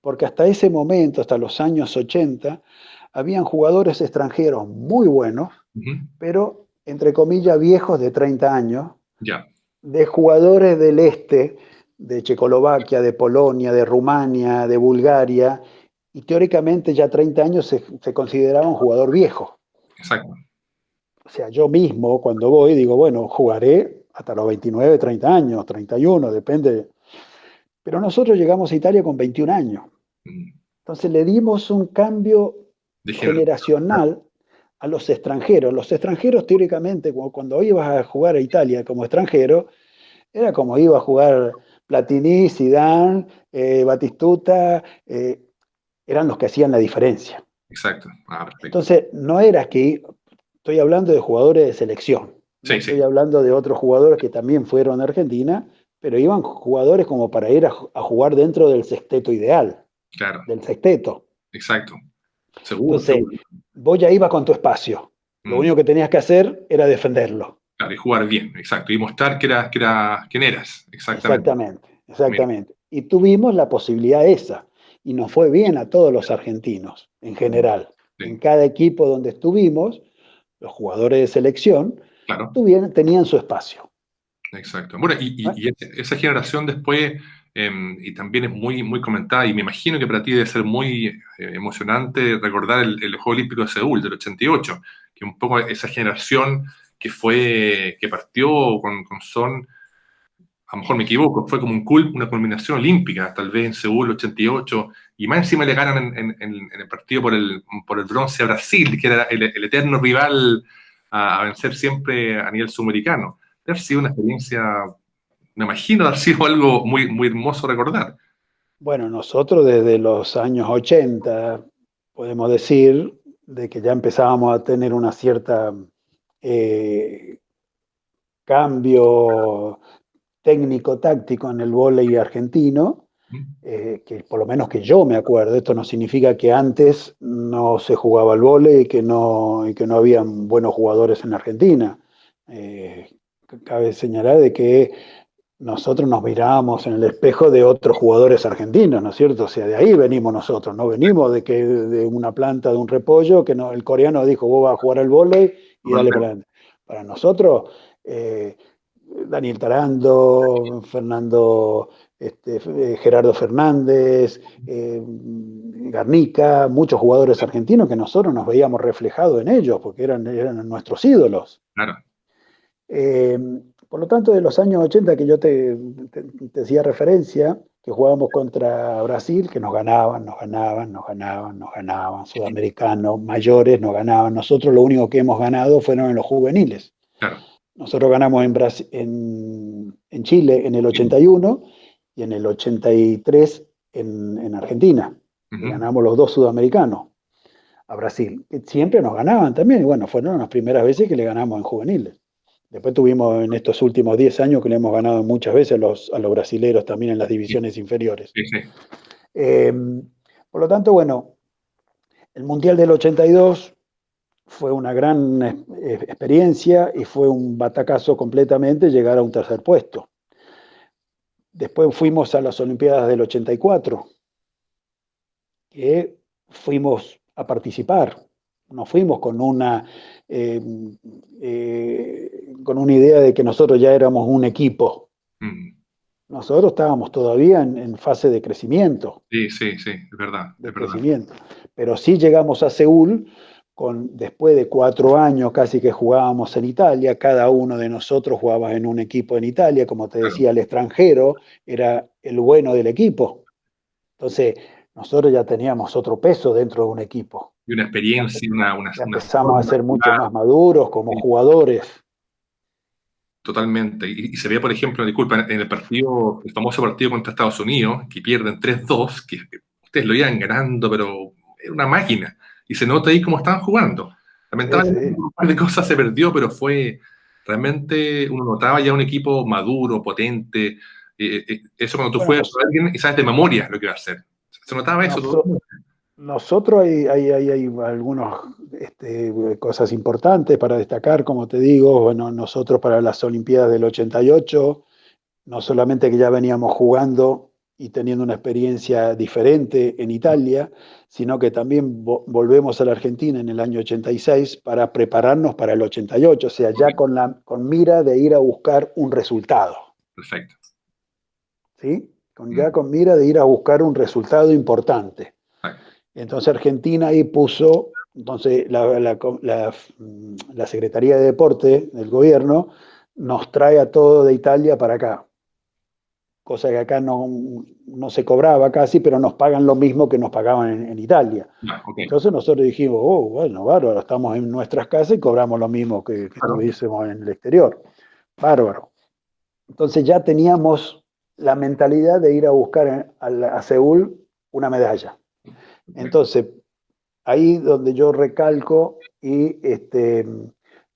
Porque hasta ese momento, hasta los años 80, habían jugadores extranjeros muy buenos, Ujú. pero entre comillas viejos de 30 años, Ya, de jugadores del este, de Checoslovaquia, de Polonia, de Rumania, de Bulgaria, y teóricamente ya 30 años se consideraba un jugador viejo. exacto. o sea, yo mismo cuando voy digo, bueno, jugaré hasta los 29, 30 años, 31, depende. Pero nosotros llegamos a Italia con 21 años. Mm. Entonces le dimos un cambio De género. generacional a los extranjeros. Los extranjeros, teóricamente, cuando ibas a jugar a Italia como extranjero, era como iba a jugar Platini, Zidane, Batistuta, eran los que hacían la diferencia. Exacto. Ah, perfecto. Entonces, no era que estoy hablando de jugadores de selección, no Sí, estoy sí, hablando de otros jugadores que también fueron a Argentina, pero iban jugadores como para ir a jugar dentro del sexteto ideal, claro. del sexteto. Exacto. Seguro, Entonces, seguro. vos ya ibas con tu espacio. Lo Mm. único que tenías que hacer era defenderlo. Claro, y jugar bien, exacto. Y mostrar quién eras, exactamente. Exactamente, Mira, exactamente. Y tuvimos la posibilidad esa. Y nos fue bien a todos los argentinos, en mm, general. En sí, cada equipo donde estuvimos, los jugadores de selección claro, tenían su espacio. exacto. Bueno, ¿No? y esa generación después, y también es muy, muy comentada, y me imagino que para ti debe ser muy emocionante recordar el Juego Olímpico de Seúl del 88, que un poco esa generación que partió con Son. A lo mejor me equivoco, fue como una culminación olímpica, tal vez en Seúl 88, y más encima le ganan en el partido por el bronce a Brasil, que era el eterno rival a vencer siempre a nivel sudamericano. Debe haber sido una experiencia, me imagino, debe haber sido algo muy, muy hermoso recordar. Bueno, nosotros desde los años 80 podemos decir de que ya empezábamos a tener una cierta eh, cambio técnico-táctico en el vóley argentino, que por lo menos que yo me acuerdo, esto no significa que antes no se jugaba al vóley y que no habían buenos jugadores en Argentina. Eh, Cabe señalar de que nosotros nos mirábamos en el espejo de otros jugadores argentinos, ¿no es cierto? O sea, de ahí venimos nosotros, no venimos de que de una planta, de un repollo, que no, el coreano dijo, vos vas a jugar al vóley y dale para Totalmente. adelante. Para nosotros, eh, Daniel Tarando, Fernando, Gerardo Fernández, Garnica, muchos jugadores argentinos que nosotros nos veíamos reflejados en ellos, porque eran nuestros ídolos. Claro. Eh, por lo tanto, de los años 80 que yo te hacía referencia, que jugábamos contra Brasil, que nos ganaban, nos ganaban, nos ganaban, nos ganaban, sudamericanos, mayores, nos ganaban. Nosotros lo único que hemos ganado fueron en los juveniles. Claro. Nosotros ganamos en Chile en el 81 y en el 83 en Argentina. Le Ujú. ganamos los dos sudamericanos a Brasil. Siempre nos ganaban también, y bueno, fueron las primeras veces que le ganamos en juveniles. Después tuvimos en estos últimos 10 años que le hemos ganado muchas veces a los brasileros también en las Sí, divisiones inferiores. sí, sí. Eh, por lo tanto, bueno, el Mundial del 82 fue una gran experiencia y fue un batacazo completamente llegar a un tercer puesto. Después fuimos a las Olimpiadas del 84, que fuimos a participar. No fuimos eh, con una idea de que nosotros ya éramos un equipo. Mm. Nosotros estábamos todavía en fase de crecimiento, Sí, sí, sí, es verdad, es de verdad. crecimiento. Pero sí llegamos a Seúl después de 4 años casi que jugábamos en Italia, cada uno de nosotros jugaba en un equipo en Italia, como te Claro. decía, el extranjero era el bueno del equipo. Entonces, nosotros ya teníamos otro peso dentro de un equipo. Y una Ya, experiencia, ya una empezamos a forma ser de mucho jugar. más maduros como jugadores. Totalmente. Y se ve, por ejemplo, disculpa, en el partido, el famoso partido contra Estados Unidos, que pierden 3-2, que ustedes lo iban ganando, pero era una máquina. Y se nota ahí cómo estaban jugando. Sí, Lamentablemente, sí. un par de cosas se perdió, pero fue realmente, uno notaba ya un equipo maduro, potente. Eso cuando tú Bueno, juegas con alguien y sabes de memoria lo que va a hacer. Se notaba eso todo. nosotros, nosotros hay algunas cosas importantes para destacar, como te digo, bueno, nosotros para las Olimpiadas del 88, no solamente que ya veníamos jugando y teniendo una experiencia diferente en Italia, sino que también volvemos a la Argentina en el año 86 para prepararnos para el 88, o sea, ya con mira de ir a buscar un resultado, Perfecto. ¿sí? Ya Mm. con mira de ir a buscar un resultado importante. Ah, Entonces Argentina ahí puso Entonces, la Secretaría de Deporte del gobierno nos trae a todo de Italia para acá, cosa que acá no se cobraba casi, pero nos pagan lo mismo que nos pagaban en Italia. Ya, ok. Entonces nosotros dijimos, oh, bueno, bárbaro, estamos en nuestras casas y cobramos lo mismo que Claro, estuviésemos en el exterior. Bárbaro. Entonces ya teníamos la mentalidad de ir a buscar a Seúl una medalla. perfecto. Entonces, ahí donde yo recalco y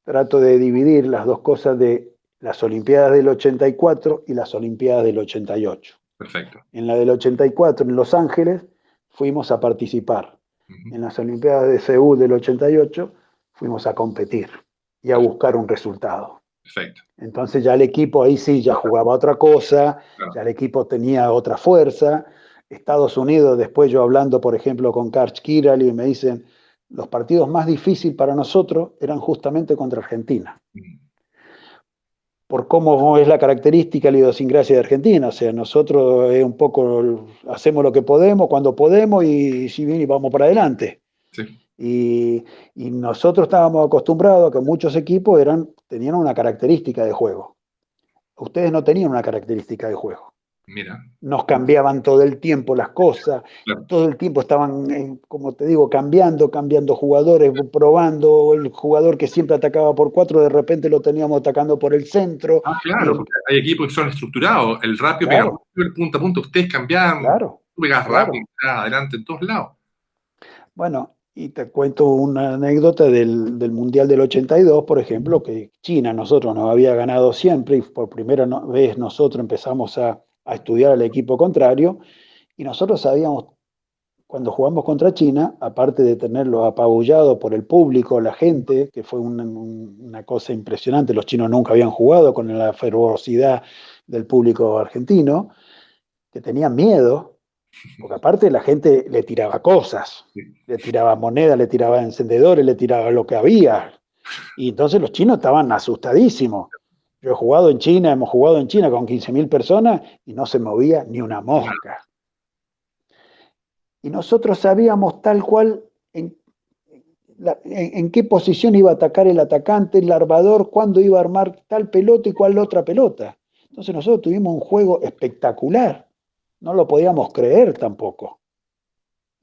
trato de dividir las dos cosas de las Olimpiadas del 84 y las Olimpiadas del 88. Perfecto. En la del 84 en Los Ángeles fuimos a participar. Ujú, En las Olimpiadas de Seúl del 88 fuimos a competir y a buscar un resultado. perfecto. Entonces ya el equipo ahí sí ya jugaba otra cosa, Claro. ya el equipo tenía otra fuerza. Estados Unidos, después yo hablando, por ejemplo, con Karch Kirali, me dicen, los partidos más difíciles para nosotros eran justamente contra Argentina, Mm, por cómo es la característica, la idiosincrasia de Argentina. O sea, nosotros un poco hacemos lo que podemos, cuando podemos, y si bien y vamos para adelante. sí, Y, y nosotros estábamos acostumbrados a que muchos equipos tenían una característica de juego. Ustedes no tenían una característica de juego. mira. Nos cambiaban todo el tiempo las cosas, Claro. todo el tiempo estaban, como te digo, cambiando jugadores, probando, el jugador que siempre atacaba por cuatro, de repente lo teníamos atacando por el centro, Ah, claro, y porque hay equipos que son estructurados. El rápido pega claro, rápido, el punta a punta. Ustedes cambian, claro, tú pegas rápido, claro. adelante en todos lados. Bueno, y te cuento una anécdota del Mundial del 82, por ejemplo, que China nosotros nos había ganado siempre y por primera vez nosotros empezamos a estudiar al equipo contrario y nosotros sabíamos, cuando jugamos contra China, aparte de tenerlo apabullado por el público, la gente, que fue una cosa impresionante, los chinos nunca habían jugado con la fervorosidad del público argentino, que tenían miedo, porque aparte la gente le tiraba cosas, Sí. le tiraba monedas, le tiraba encendedores, le tiraba lo que había. Y entonces los chinos estaban asustadísimos. Yo he jugado en China, hemos jugado en China con 15.000 personas y no se movía ni una Claro. mosca. Y nosotros sabíamos tal cual en qué posición iba a atacar el atacante, el armador, cuándo iba a armar tal pelota y cuál otra pelota. Entonces nosotros tuvimos un juego espectacular. No lo podíamos creer tampoco.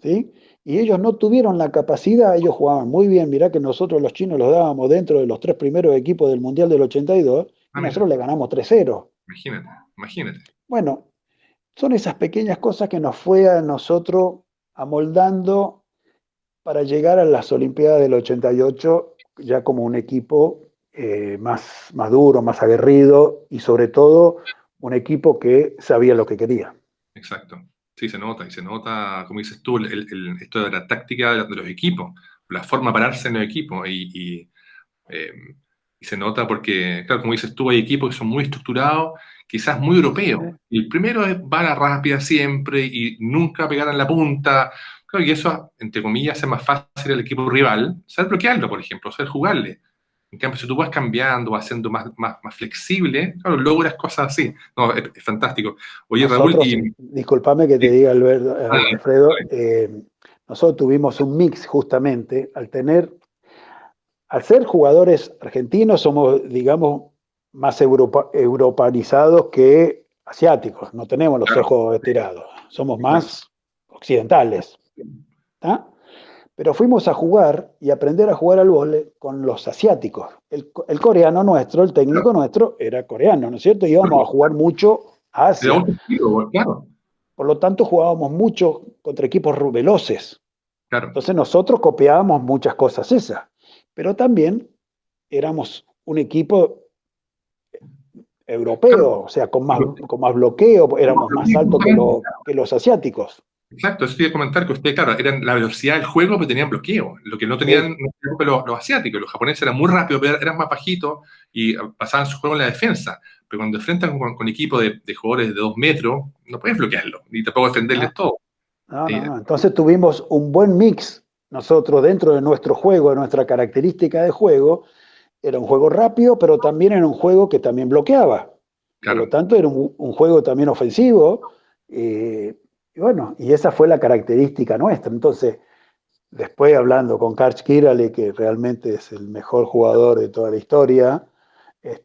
¿Sí? Y ellos no tuvieron la capacidad, ellos jugaban muy bien, mirá que nosotros los chinos los dábamos dentro de los tres primeros equipos del Mundial del 82 y Ah, mira, nosotros le ganamos 3-0. imagínate, imagínate. Bueno, son esas pequeñas cosas que nos fue a nosotros amoldando para llegar a las Olimpiadas del 88 ya como un equipo más duro, más aguerrido y sobre todo un equipo que sabía lo que quería. Exacto. Sí, se nota, y se nota, como dices tú, esto de la táctica de los equipos, la forma de pararse en los equipos, eh, y se nota porque, claro, como dices tú, hay equipos que son muy estructurados, quizás muy europeos. ¿Eh? Y el primero es bala rápida siempre y nunca pegar en la punta. Claro, y eso, entre comillas, hace más fácil al equipo rival saber bloquearlo, por ejemplo, saber jugarle. En cambio, si tú vas cambiando, vas siendo más flexible, claro, logras cosas así. No, es fantástico. Oye, Raúl, Nosotros, discúlpame que te sí, diga, dale, Alfredo, dale. nosotros tuvimos un mix justamente al ser jugadores argentinos, somos, digamos, más europanizados que asiáticos, no tenemos los Claro, ojos estirados, somos exacto. más occidentales. ¿Tá? Pero fuimos a jugar y aprender a jugar al vóley con los asiáticos. El coreano nuestro, el técnico Claro. nuestro, era coreano, ¿no es cierto? Íbamos a jugar mucho a Te da Asia. un tiro, claro, Por lo tanto, jugábamos mucho contra equipos veloces. claro. Entonces nosotros copiábamos muchas cosas esas. Pero también éramos un equipo Claro. europeo, o sea, con más bloqueo, éramos más altos que los asiáticos. Exacto, eso te iba a comentar que usted, claro, eran la velocidad del juego, pero tenían bloqueo. Lo que no tenían Sí, los asiáticos, los japoneses eran muy rápidos, pero eran más bajitos y pasaban su juego en la defensa. Pero cuando enfrentan con equipos de jugadores de 2 metros, no puedes bloquearlo, ni tampoco defenderles no, todo. no, Eh, no. Entonces tuvimos un buen mix nosotros dentro de nuestro juego, de nuestra característica de juego. Era un juego rápido, pero también era un juego que también bloqueaba. Por lo claro, tanto, era un juego también ofensivo. Y bueno, y esa fue la característica nuestra. Entonces, Después, hablando con Karch Kirale, que realmente es el mejor jugador de toda la historia,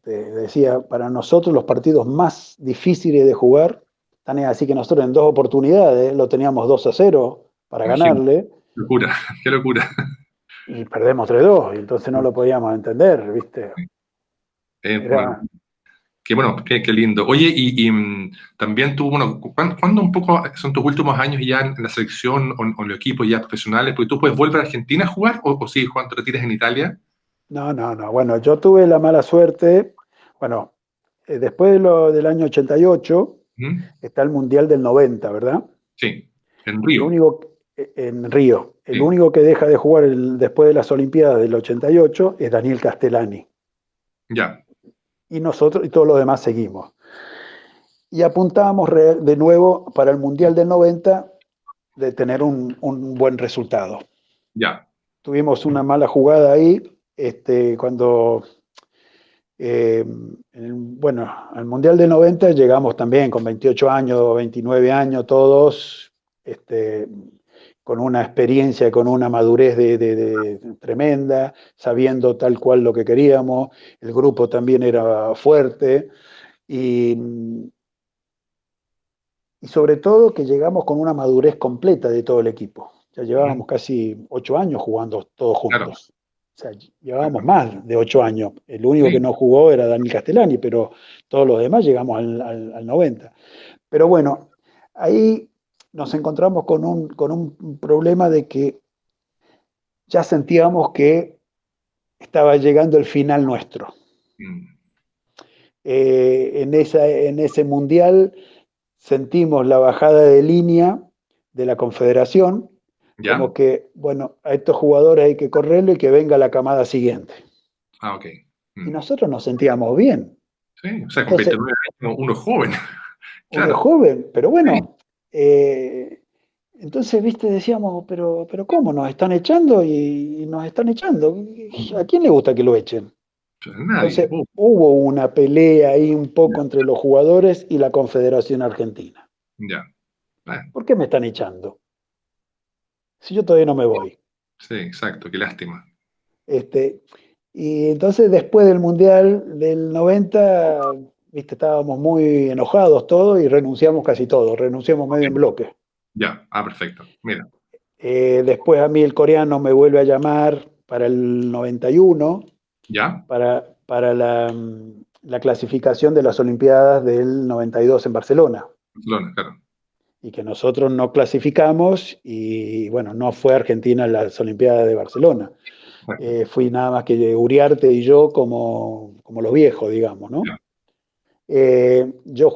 decía, para nosotros los partidos más difíciles de jugar, tan es así que nosotros en 2 oportunidades lo teníamos 2-0 para Imagínate, ganarle, locura, qué locura. y perdemos 3-2 y entonces no lo podíamos entender, ¿viste? Bueno, Era, qué bueno, qué lindo. Oye, también tú, bueno, ¿cuándo un poco son tus últimos años ya en la selección o en los equipos ya profesionales? Porque tú puedes volver a Argentina a jugar o sigues jugando, te retiras en Italia. no, no, no. Bueno, yo tuve la mala suerte, bueno, después del año 88 ¿Mm? está el Mundial del 90, ¿verdad? Sí, en El Río. único, en Río, el Sí, único que deja de jugar después de las Olimpiadas del 88 es Daniel Castellani. ya, Y nosotros y todos los demás seguimos. Y apuntábamos de nuevo para el Mundial del 90 de tener un buen resultado. ya, Tuvimos una mala jugada ahí, cuando, bueno, al Mundial del 90 llegamos también con 28 años, 29 años, todos, con una experiencia, con una madurez tremenda, sabiendo tal cual lo que queríamos, el grupo también era fuerte y, y sobre todo que llegamos con una madurez completa de todo el equipo. Ya ujú, llevábamos casi 8 años jugando todos claro, juntos. O sea, llevábamos exactamente. más de 8 años. El único que Sí, no jugó era Daniel Castellani, pero todos los demás llegamos al 90. Pero bueno, ahí nos encontramos con un problema de que ya sentíamos que estaba llegando el final nuestro. mm, En ese mundial sentimos la bajada de línea de la Confederación, como ya, que, bueno, a estos jugadores hay que correrlo y que venga la camada siguiente. ok. Y Mm. nosotros nos sentíamos bien. Sí, o sea, con Entonces, 29 años uno es joven, uno es claro. joven, pero Sí. bueno, entonces, viste, decíamos, pero ¿cómo? Nos están echando y nos están echando. ¿A Mm. quién le gusta que lo echen? Pues nadie. Entonces, hubo una pelea ahí un poco entre los jugadores y la Confederación Argentina. Ya. Bueno, ¿Por qué me están echando? Si yo todavía no me voy. sí, exacto, qué lástima. Este, y entonces después del Mundial del 90, viste, estábamos muy enojados todos y renunciamos casi todos, renunciamos medio en Ok. bloque. Ya, perfecto. Mira, Después a mí el coreano me vuelve a llamar para el 91, ya, para la clasificación de las Olimpiadas del 92 en Barcelona. Barcelona, claro. Y que nosotros no clasificamos y bueno, no fue Argentina a las Olimpiadas de Barcelona. Exacto. Fui nada más que Uriarte y yo como los viejos, digamos, ¿no? Ya, Yo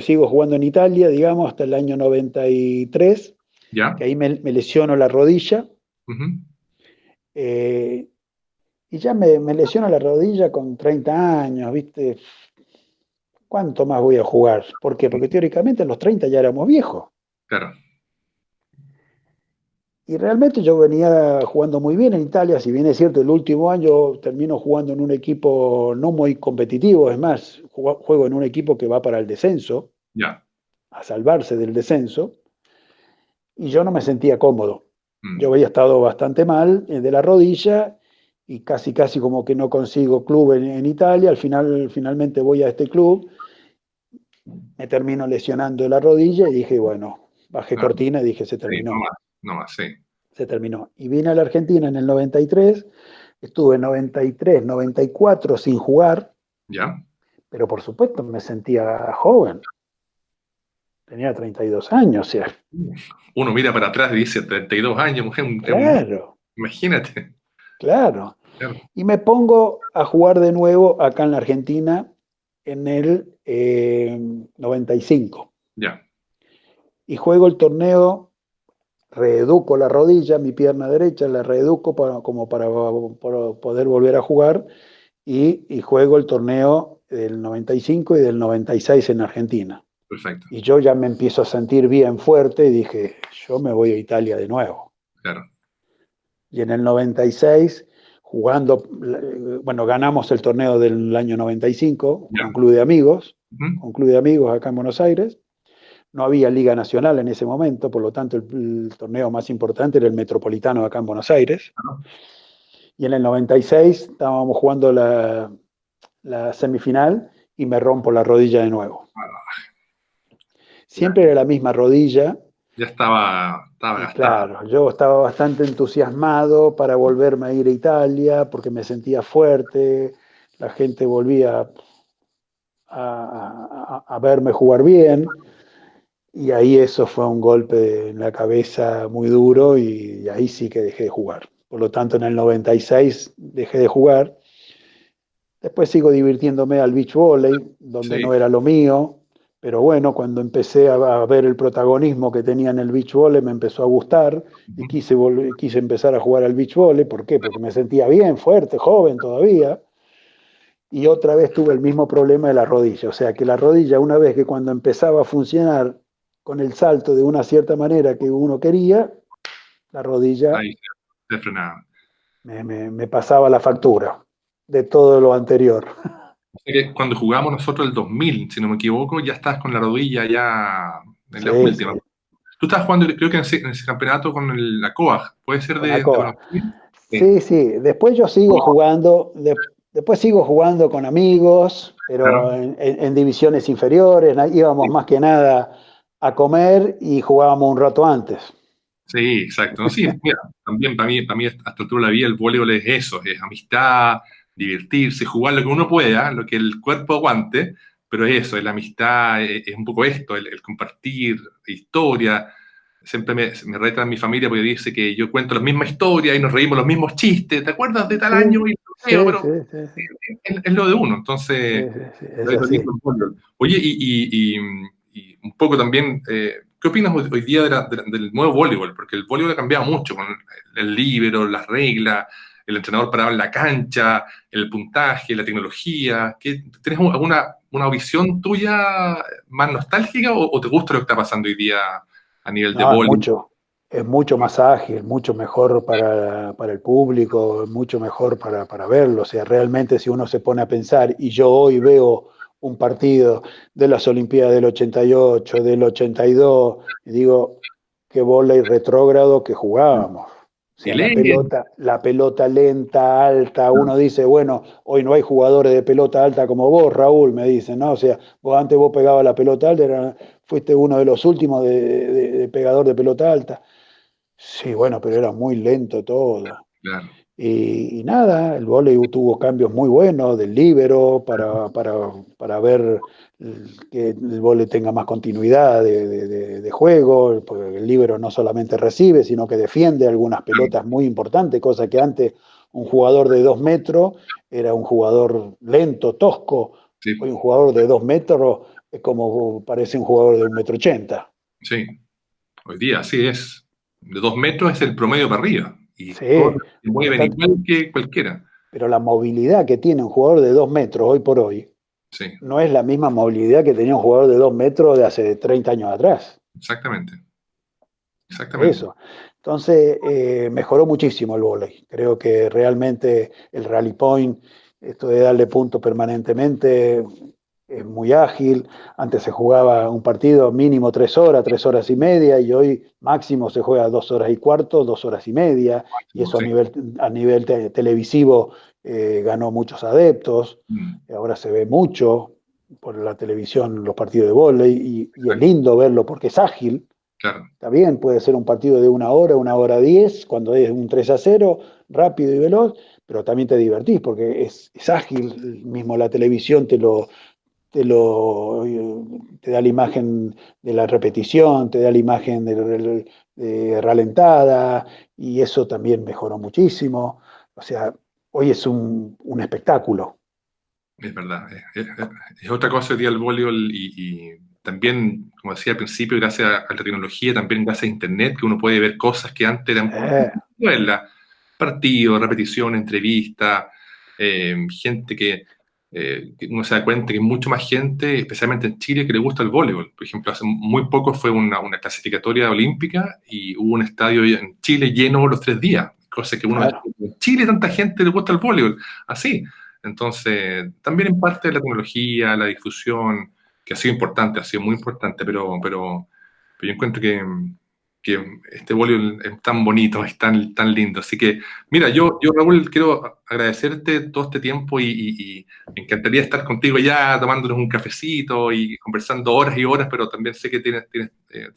sigo jugando en Italia, digamos, hasta el año 93, que ya, ahí me lesiono la rodilla, ujú, eh, y ya me lesiono la rodilla con 30 años, ¿viste? ¿Cuánto más voy a jugar? ¿Por qué? Porque teóricamente a los 30 ya éramos viejos. claro. Y realmente yo venía jugando muy bien en Italia, si bien es cierto, el último año termino jugando en un equipo no muy competitivo, es más, juego en un equipo que va para el descenso, Ya. a salvarse del descenso, y yo no me sentía cómodo. Yo Mm, había estado bastante mal de la rodilla y casi casi como que no consigo club en Italia, finalmente voy a este club, me termino lesionando la rodilla y dije, bueno, bajé claro. cortina y dije, se Sí, no terminó, más, no más, sí. se terminó. Y vine a la Argentina en el 93. Estuve 93, 94 sin jugar, Ya. pero por supuesto me sentía joven. Tenía 32 años, o sea, Uno mira para atrás y dice 32 años, mujer, claro, imagínate. claro. Claro. Y me pongo a jugar de nuevo acá en la Argentina en el 95. Ya, Y juego el torneo, reeduco la rodilla, mi pierna derecha, la reeduco como para poder volver a jugar y juego el torneo del 95 y del 96 en Argentina. perfecto. Y yo ya me empiezo a sentir bien fuerte y dije, yo me voy a Italia de nuevo. Claro. Y en el 96, jugando, bueno, ganamos el torneo del año 95 Ya. con Club de Amigos, Ujú, con Club de Amigos acá en Buenos Aires. no había Liga Nacional en ese momento, por lo tanto el torneo más importante era el Metropolitano acá en Buenos Aires. ¿no? Y en el 96 estábamos jugando la semifinal y me rompo la rodilla de nuevo. Ah, ya, Siempre era la misma rodilla. ya estaba Y gastado. claro, yo estaba bastante entusiasmado para volverme a ir a Italia porque me sentía fuerte, la gente volvía a verme jugar bien y ahí eso fue un golpe en la cabeza muy duro y ahí sí que dejé de jugar. Por lo tanto, en el 96 dejé de jugar. Después sigo divirtiéndome al beach volley, donde Sí. no era lo mío, pero bueno, cuando empecé a ver el protagonismo que tenía en el beach volley me empezó a gustar y Ujú. quise empezar a jugar al beach volley. ¿Por qué? Porque me sentía bien, fuerte, joven todavía. Y otra vez tuve el mismo problema de la rodilla. O sea que la rodilla, una vez que cuando empezaba a funcionar con el salto de una cierta manera que uno quería, la rodilla Ahí se frenaba. me pasaba la factura de todo lo anterior. O sea que cuando jugamos nosotros el 2000, si no me equivoco, ya estás con la rodilla ya en las Sí, sí, últimas. Tú estabas jugando, creo que en ese campeonato con la COAG. ¿Puede ser con la de coa. Buenos Aires? Sí. Sí, sí, después yo sigo jugando, después sigo jugando con amigos, pero Claro. en divisiones inferiores, íbamos más que nada a comer y jugábamos un rato antes. Sí, exacto. No, sí, mira, también para mí hasta altura de la vida el voleibol es eso, es amistad, divertirse, jugar lo que uno pueda, lo que el cuerpo aguante, pero eso, es la amistad, es un poco esto, el compartir historia. Siempre me retan mi familia porque dice que yo cuento la misma historia y nos reímos los mismos chistes, ¿te acuerdas de tal Sí, año? Y lo sí, veo, sí, pero sí, sí, es lo de uno, sí, entonces sí, sí, es es lo así. mismo el voleibol. Oye, y un poco también, ¿qué opinas hoy día del nuevo voleibol? Porque el voleibol ha cambiado mucho con el líbero, las reglas, el entrenador parado en la cancha, el puntaje, la tecnología. ¿Tienes alguna una visión tuya más nostálgica o te gusta lo que está pasando hoy día a nivel de No, voleibol? es mucho más ágil, mucho mejor para el público, mucho mejor para verlo. O sea, realmente si uno se pone a pensar, y yo hoy veo un partido de las Olimpiadas del 88, del 82, y digo, qué bola y retrógrado que jugábamos. O sea, Chile, la pelota lenta, alta, uno dice, bueno, hoy no hay jugadores de pelota alta como vos, Raúl, me dicen, ¿no? O sea, vos pegabas la pelota alta, fuiste uno de los últimos de pegador de pelota alta. Sí, bueno, pero era muy lento todo. claro. Y nada, el vóley tuvo cambios muy buenos del líbero para ver que el vóley tenga más continuidad de juego, porque el líbero no solamente recibe, sino que defiende algunas pelotas muy importantes, cosa que antes un jugador de 2 metros era un jugador lento, tosco. Hoy Sí, un jugador de 2 metros es como parece un jugador de 1,80 m. sí. Hoy día así es. De 2 metros es el promedio para arriba. Y todos Sí, se por lo mueven tanto, igual que cualquiera. pero la movilidad que tiene un jugador de 2 metros hoy por hoy Sí, no es la misma movilidad que tenía un jugador de 2 metros de hace 30 años atrás. exactamente. Por Exactamente. eso. Entonces, mejoró muchísimo el vóley. Creo que realmente el rally point, esto de darle puntos permanentemente, es muy ágil. Antes se jugaba un partido mínimo 3 horas, 3 horas y media, y hoy máximo se juega 2 horas y cuarto, 2 horas y media, y eso Sí. a nivel televisivo ganó muchos adeptos. Mm, Ahora se ve mucho por la televisión los partidos de vóley, y es exacto. lindo verlo porque es ágil. Claro. Está bien, puede ser un partido de 1 hora, 1 hora 10, cuando es un 3-0, rápido y veloz, pero también te divertís porque es ágil, mismo la televisión te lo, te da la imagen de la repetición, te da la imagen de ralentada, y eso también mejoró muchísimo. O sea, hoy es un espectáculo. Es verdad. Es otra cosa hoy día el voleibol y también, como decía al principio, gracias a la tecnología, también gracias a Internet, que uno puede ver cosas que antes eran Eh, verlas. Partidos, repetición, entrevista, gente que uno se da cuenta que hay mucho más gente, especialmente en Chile, que le gusta el voleibol. Por ejemplo, hace muy poco fue una clasificatoria olímpica y hubo un estadio en Chile lleno los 3 días, cosa que uno decía, claro. en Chile tanta gente le gusta el voleibol, así. Entonces, también en parte de la tecnología, la difusión. que ha sido importante, ha sido muy importante, pero yo encuentro que este voleibol es tan bonito, es tan lindo. Así que, mira, yo Raúl, quiero agradecerte todo este tiempo y me encantaría estar contigo ya tomándonos un cafecito y conversando horas y horas, pero también sé que tienes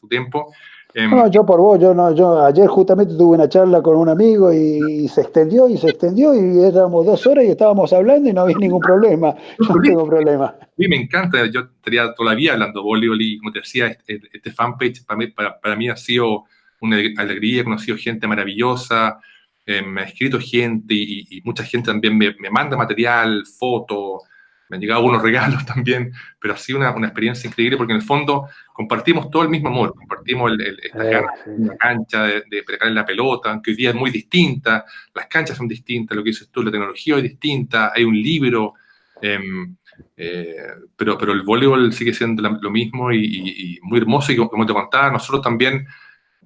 tu tiempo. No, yo por vos, yo no, yo ayer justamente tuve una charla con un amigo y se extendió y se extendió y éramos 2 horas y estábamos hablando y no había ningún problema. Yo no tengo problema. Sí, me encanta. Yo estaría todavía hablando de voleibol y, como te decía, este fanpage para mí ha sido una alegría. He conocido gente maravillosa, me ha escrito gente y mucha gente también me manda material, fotos, me han llegado unos regalos también, pero ha sido una experiencia increíble porque en el fondo compartimos todo el mismo amor, compartimos estas ganas Sí, de una sí. cancha, de pegar en la pelota, aunque hoy día es muy distinta, las canchas son distintas, lo que dices tú, la tecnología es distinta, hay un libro. em, eh, pero el voleibol sigue siendo lo mismo y muy hermoso. Y como te contaba, nosotros también,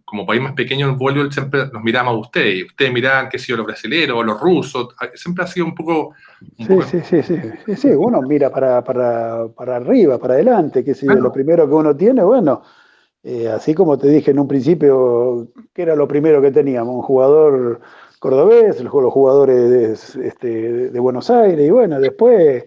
como país más pequeño en voleibol, siempre nos miramos a ustedes. Y ustedes miran, qué sé yo, los brasileños, los rusos. Siempre ha sido un Sí, poco. sí, sí, sí, sí, sí, uno mira para arriba, para adelante, qué sé yo, lo Claro, primero que uno tiene, bueno, así como te dije en un principio, que era lo primero que teníamos, un jugador cordobés, los jugadores de Buenos Aires, y bueno, después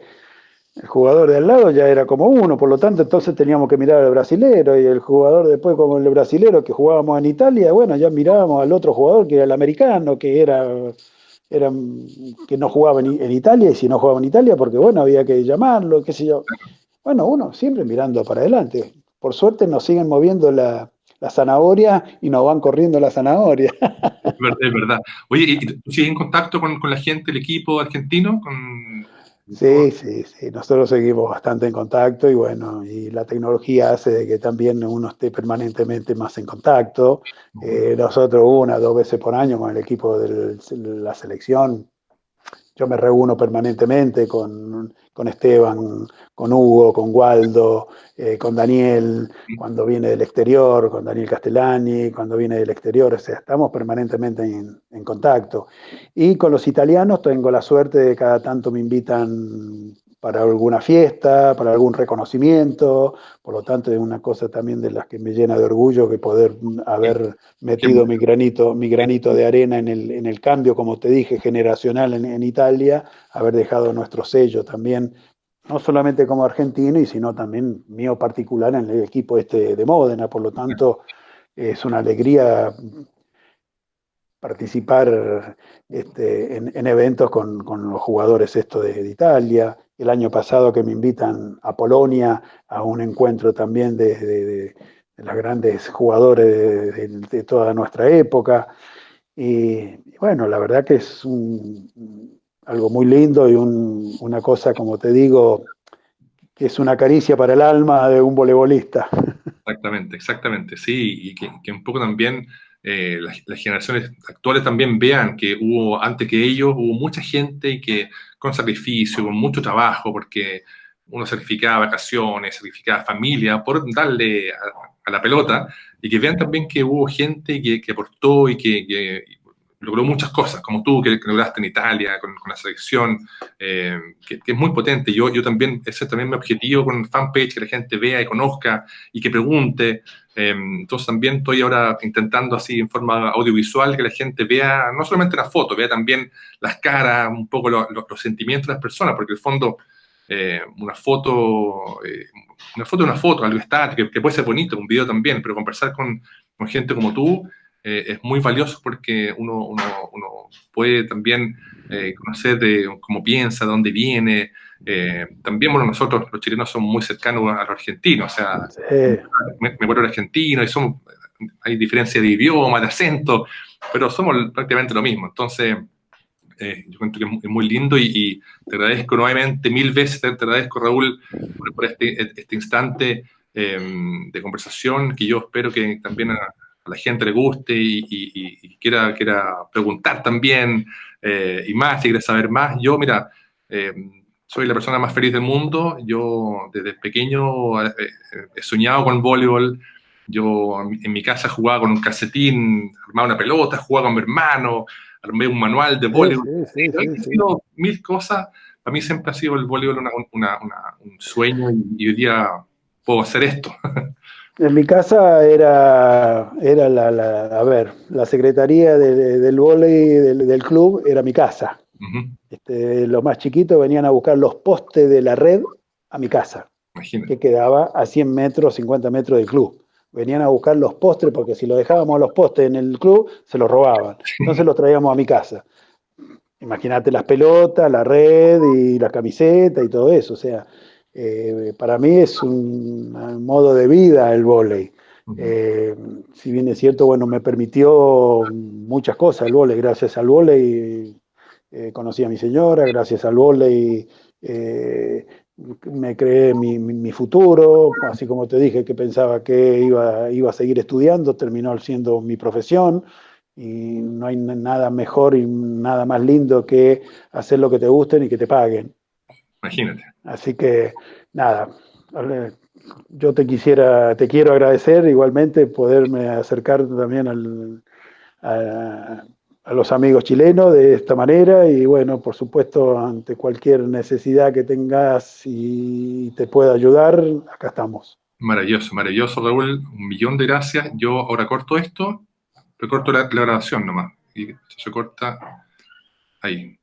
el jugador de al lado ya era como uno, por lo tanto entonces teníamos que mirar al brasilero, y el jugador después como el brasilero que jugábamos en Italia, bueno, ya mirábamos al otro jugador que era el americano, era que no jugaba en Italia, y si no jugaba en Italia, porque bueno, había que llamarlo, qué sé yo. Bueno, uno siempre mirando para adelante. Por suerte nos siguen moviendo la zanahoria y nos van corriendo la zanahoria. es verdad. Oye, ¿y tú sigues en contacto con la gente, el equipo argentino? Con todo? Sí, sí, sí, nosotros seguimos bastante en contacto y bueno, y la tecnología hace de que también uno esté permanentemente más en contacto. Nosotros 1 o 2 veces por año con el equipo de la selección. Yo me reúno permanentemente con Esteban, con Hugo, con Waldo, con Daniel, cuando viene del exterior, con Daniel Castellani, cuando viene del exterior, o sea, estamos permanentemente en contacto. Y con los italianos tengo la suerte de cada tanto me invitan para alguna fiesta, para algún reconocimiento, por lo tanto es una cosa también de las que me llena de orgullo que poder haber Qué metido bueno. mi granito de arena en el cambio, como te dije, generacional en Italia, haber dejado nuestro sello también, no solamente como argentino, y sino también mío particular en el equipo este de Módena, por lo tanto es una alegría participar en eventos con los jugadores esto de Italia. El año pasado que me invitan a Polonia a un encuentro también de los grandes jugadores de toda nuestra época. Y bueno, la verdad que es algo muy lindo y una cosa, como te digo, que es una caricia para el alma de un voleibolista. Exactamente, exactamente, sí, y que un poco también las generaciones actuales también vean que hubo, antes que ellos, hubo mucha gente y que con sacrificio, con mucho trabajo, porque uno sacrificaba vacaciones, sacrificaba familia por darle a la pelota, y que vean también que hubo gente que aportó y que logró muchas cosas, como tú, que lograste en Italia, con la selección, que es muy potente. Yo también, ese es también mi objetivo con el fanpage, que la gente vea y conozca y que pregunte. Entonces también estoy ahora intentando así en forma audiovisual que la gente vea no solamente la foto, vea también las caras, un poco los sentimientos de las personas, porque en el fondo una foto es una foto, algo estático, que puede ser bonito, un video también, pero conversar con gente como tú es muy valioso porque uno puede también conocer de cómo piensa, de dónde viene. También, bueno, nosotros los chilenos somos muy cercanos a los argentinos, o sea, Sí, me vuelvo argentino y somos, hay diferencia de idioma, de acento, pero somos prácticamente lo mismo. Entonces, yo encuentro que es muy lindo y te agradezco nuevamente, mil veces te agradezco, Raúl, por este instante de conversación que yo espero que también a la gente le guste y quiera preguntar también y más, si quiere saber más. Yo, mira, eh, soy la persona más feliz del mundo. Yo desde pequeño he soñado con voleibol. Yo en mi casa jugaba con un calcetín, armaba una pelota, jugaba con mi hermano, armé un manual de sí, voleibol. sí, sí, sí, He sí. sido mil cosas. Para mí siempre ha sido el voleibol un sueño y hoy día puedo hacer esto. En mi casa era a ver, la secretaría del vóley del club era mi casa. Ujú. Los más chiquitos venían a buscar los postes de la red a mi casa, Imagínate. que quedaba a 100 metros, 50 metros del club. Venían a buscar los postres porque si lo dejábamos los postes en el club, se los robaban. Entonces los traíamos a mi casa. Imagínate las pelotas, la red y la camiseta y todo eso. O sea, para mí es un modo de vida el vóley. Ujú. Eh, si bien es cierto, bueno, me permitió muchas cosas el vóley. Gracias al vóley conocí a mi señora, gracias al vóley eh, me creé mi futuro, así como te dije que pensaba que iba a seguir estudiando, terminó siendo mi profesión y no hay nada mejor y nada más lindo que hacer lo que te gusten y que te paguen. Imagínate. Así que nada, yo te quiero agradecer igualmente poderme acercar también a, a los amigos chilenos de esta manera y bueno, por supuesto, ante cualquier necesidad que tengas y te pueda ayudar, acá estamos. Maravilloso, maravilloso, Raúl. Un millón de gracias. Yo ahora corto esto, recorto la grabación nomás. Y se corta ahí.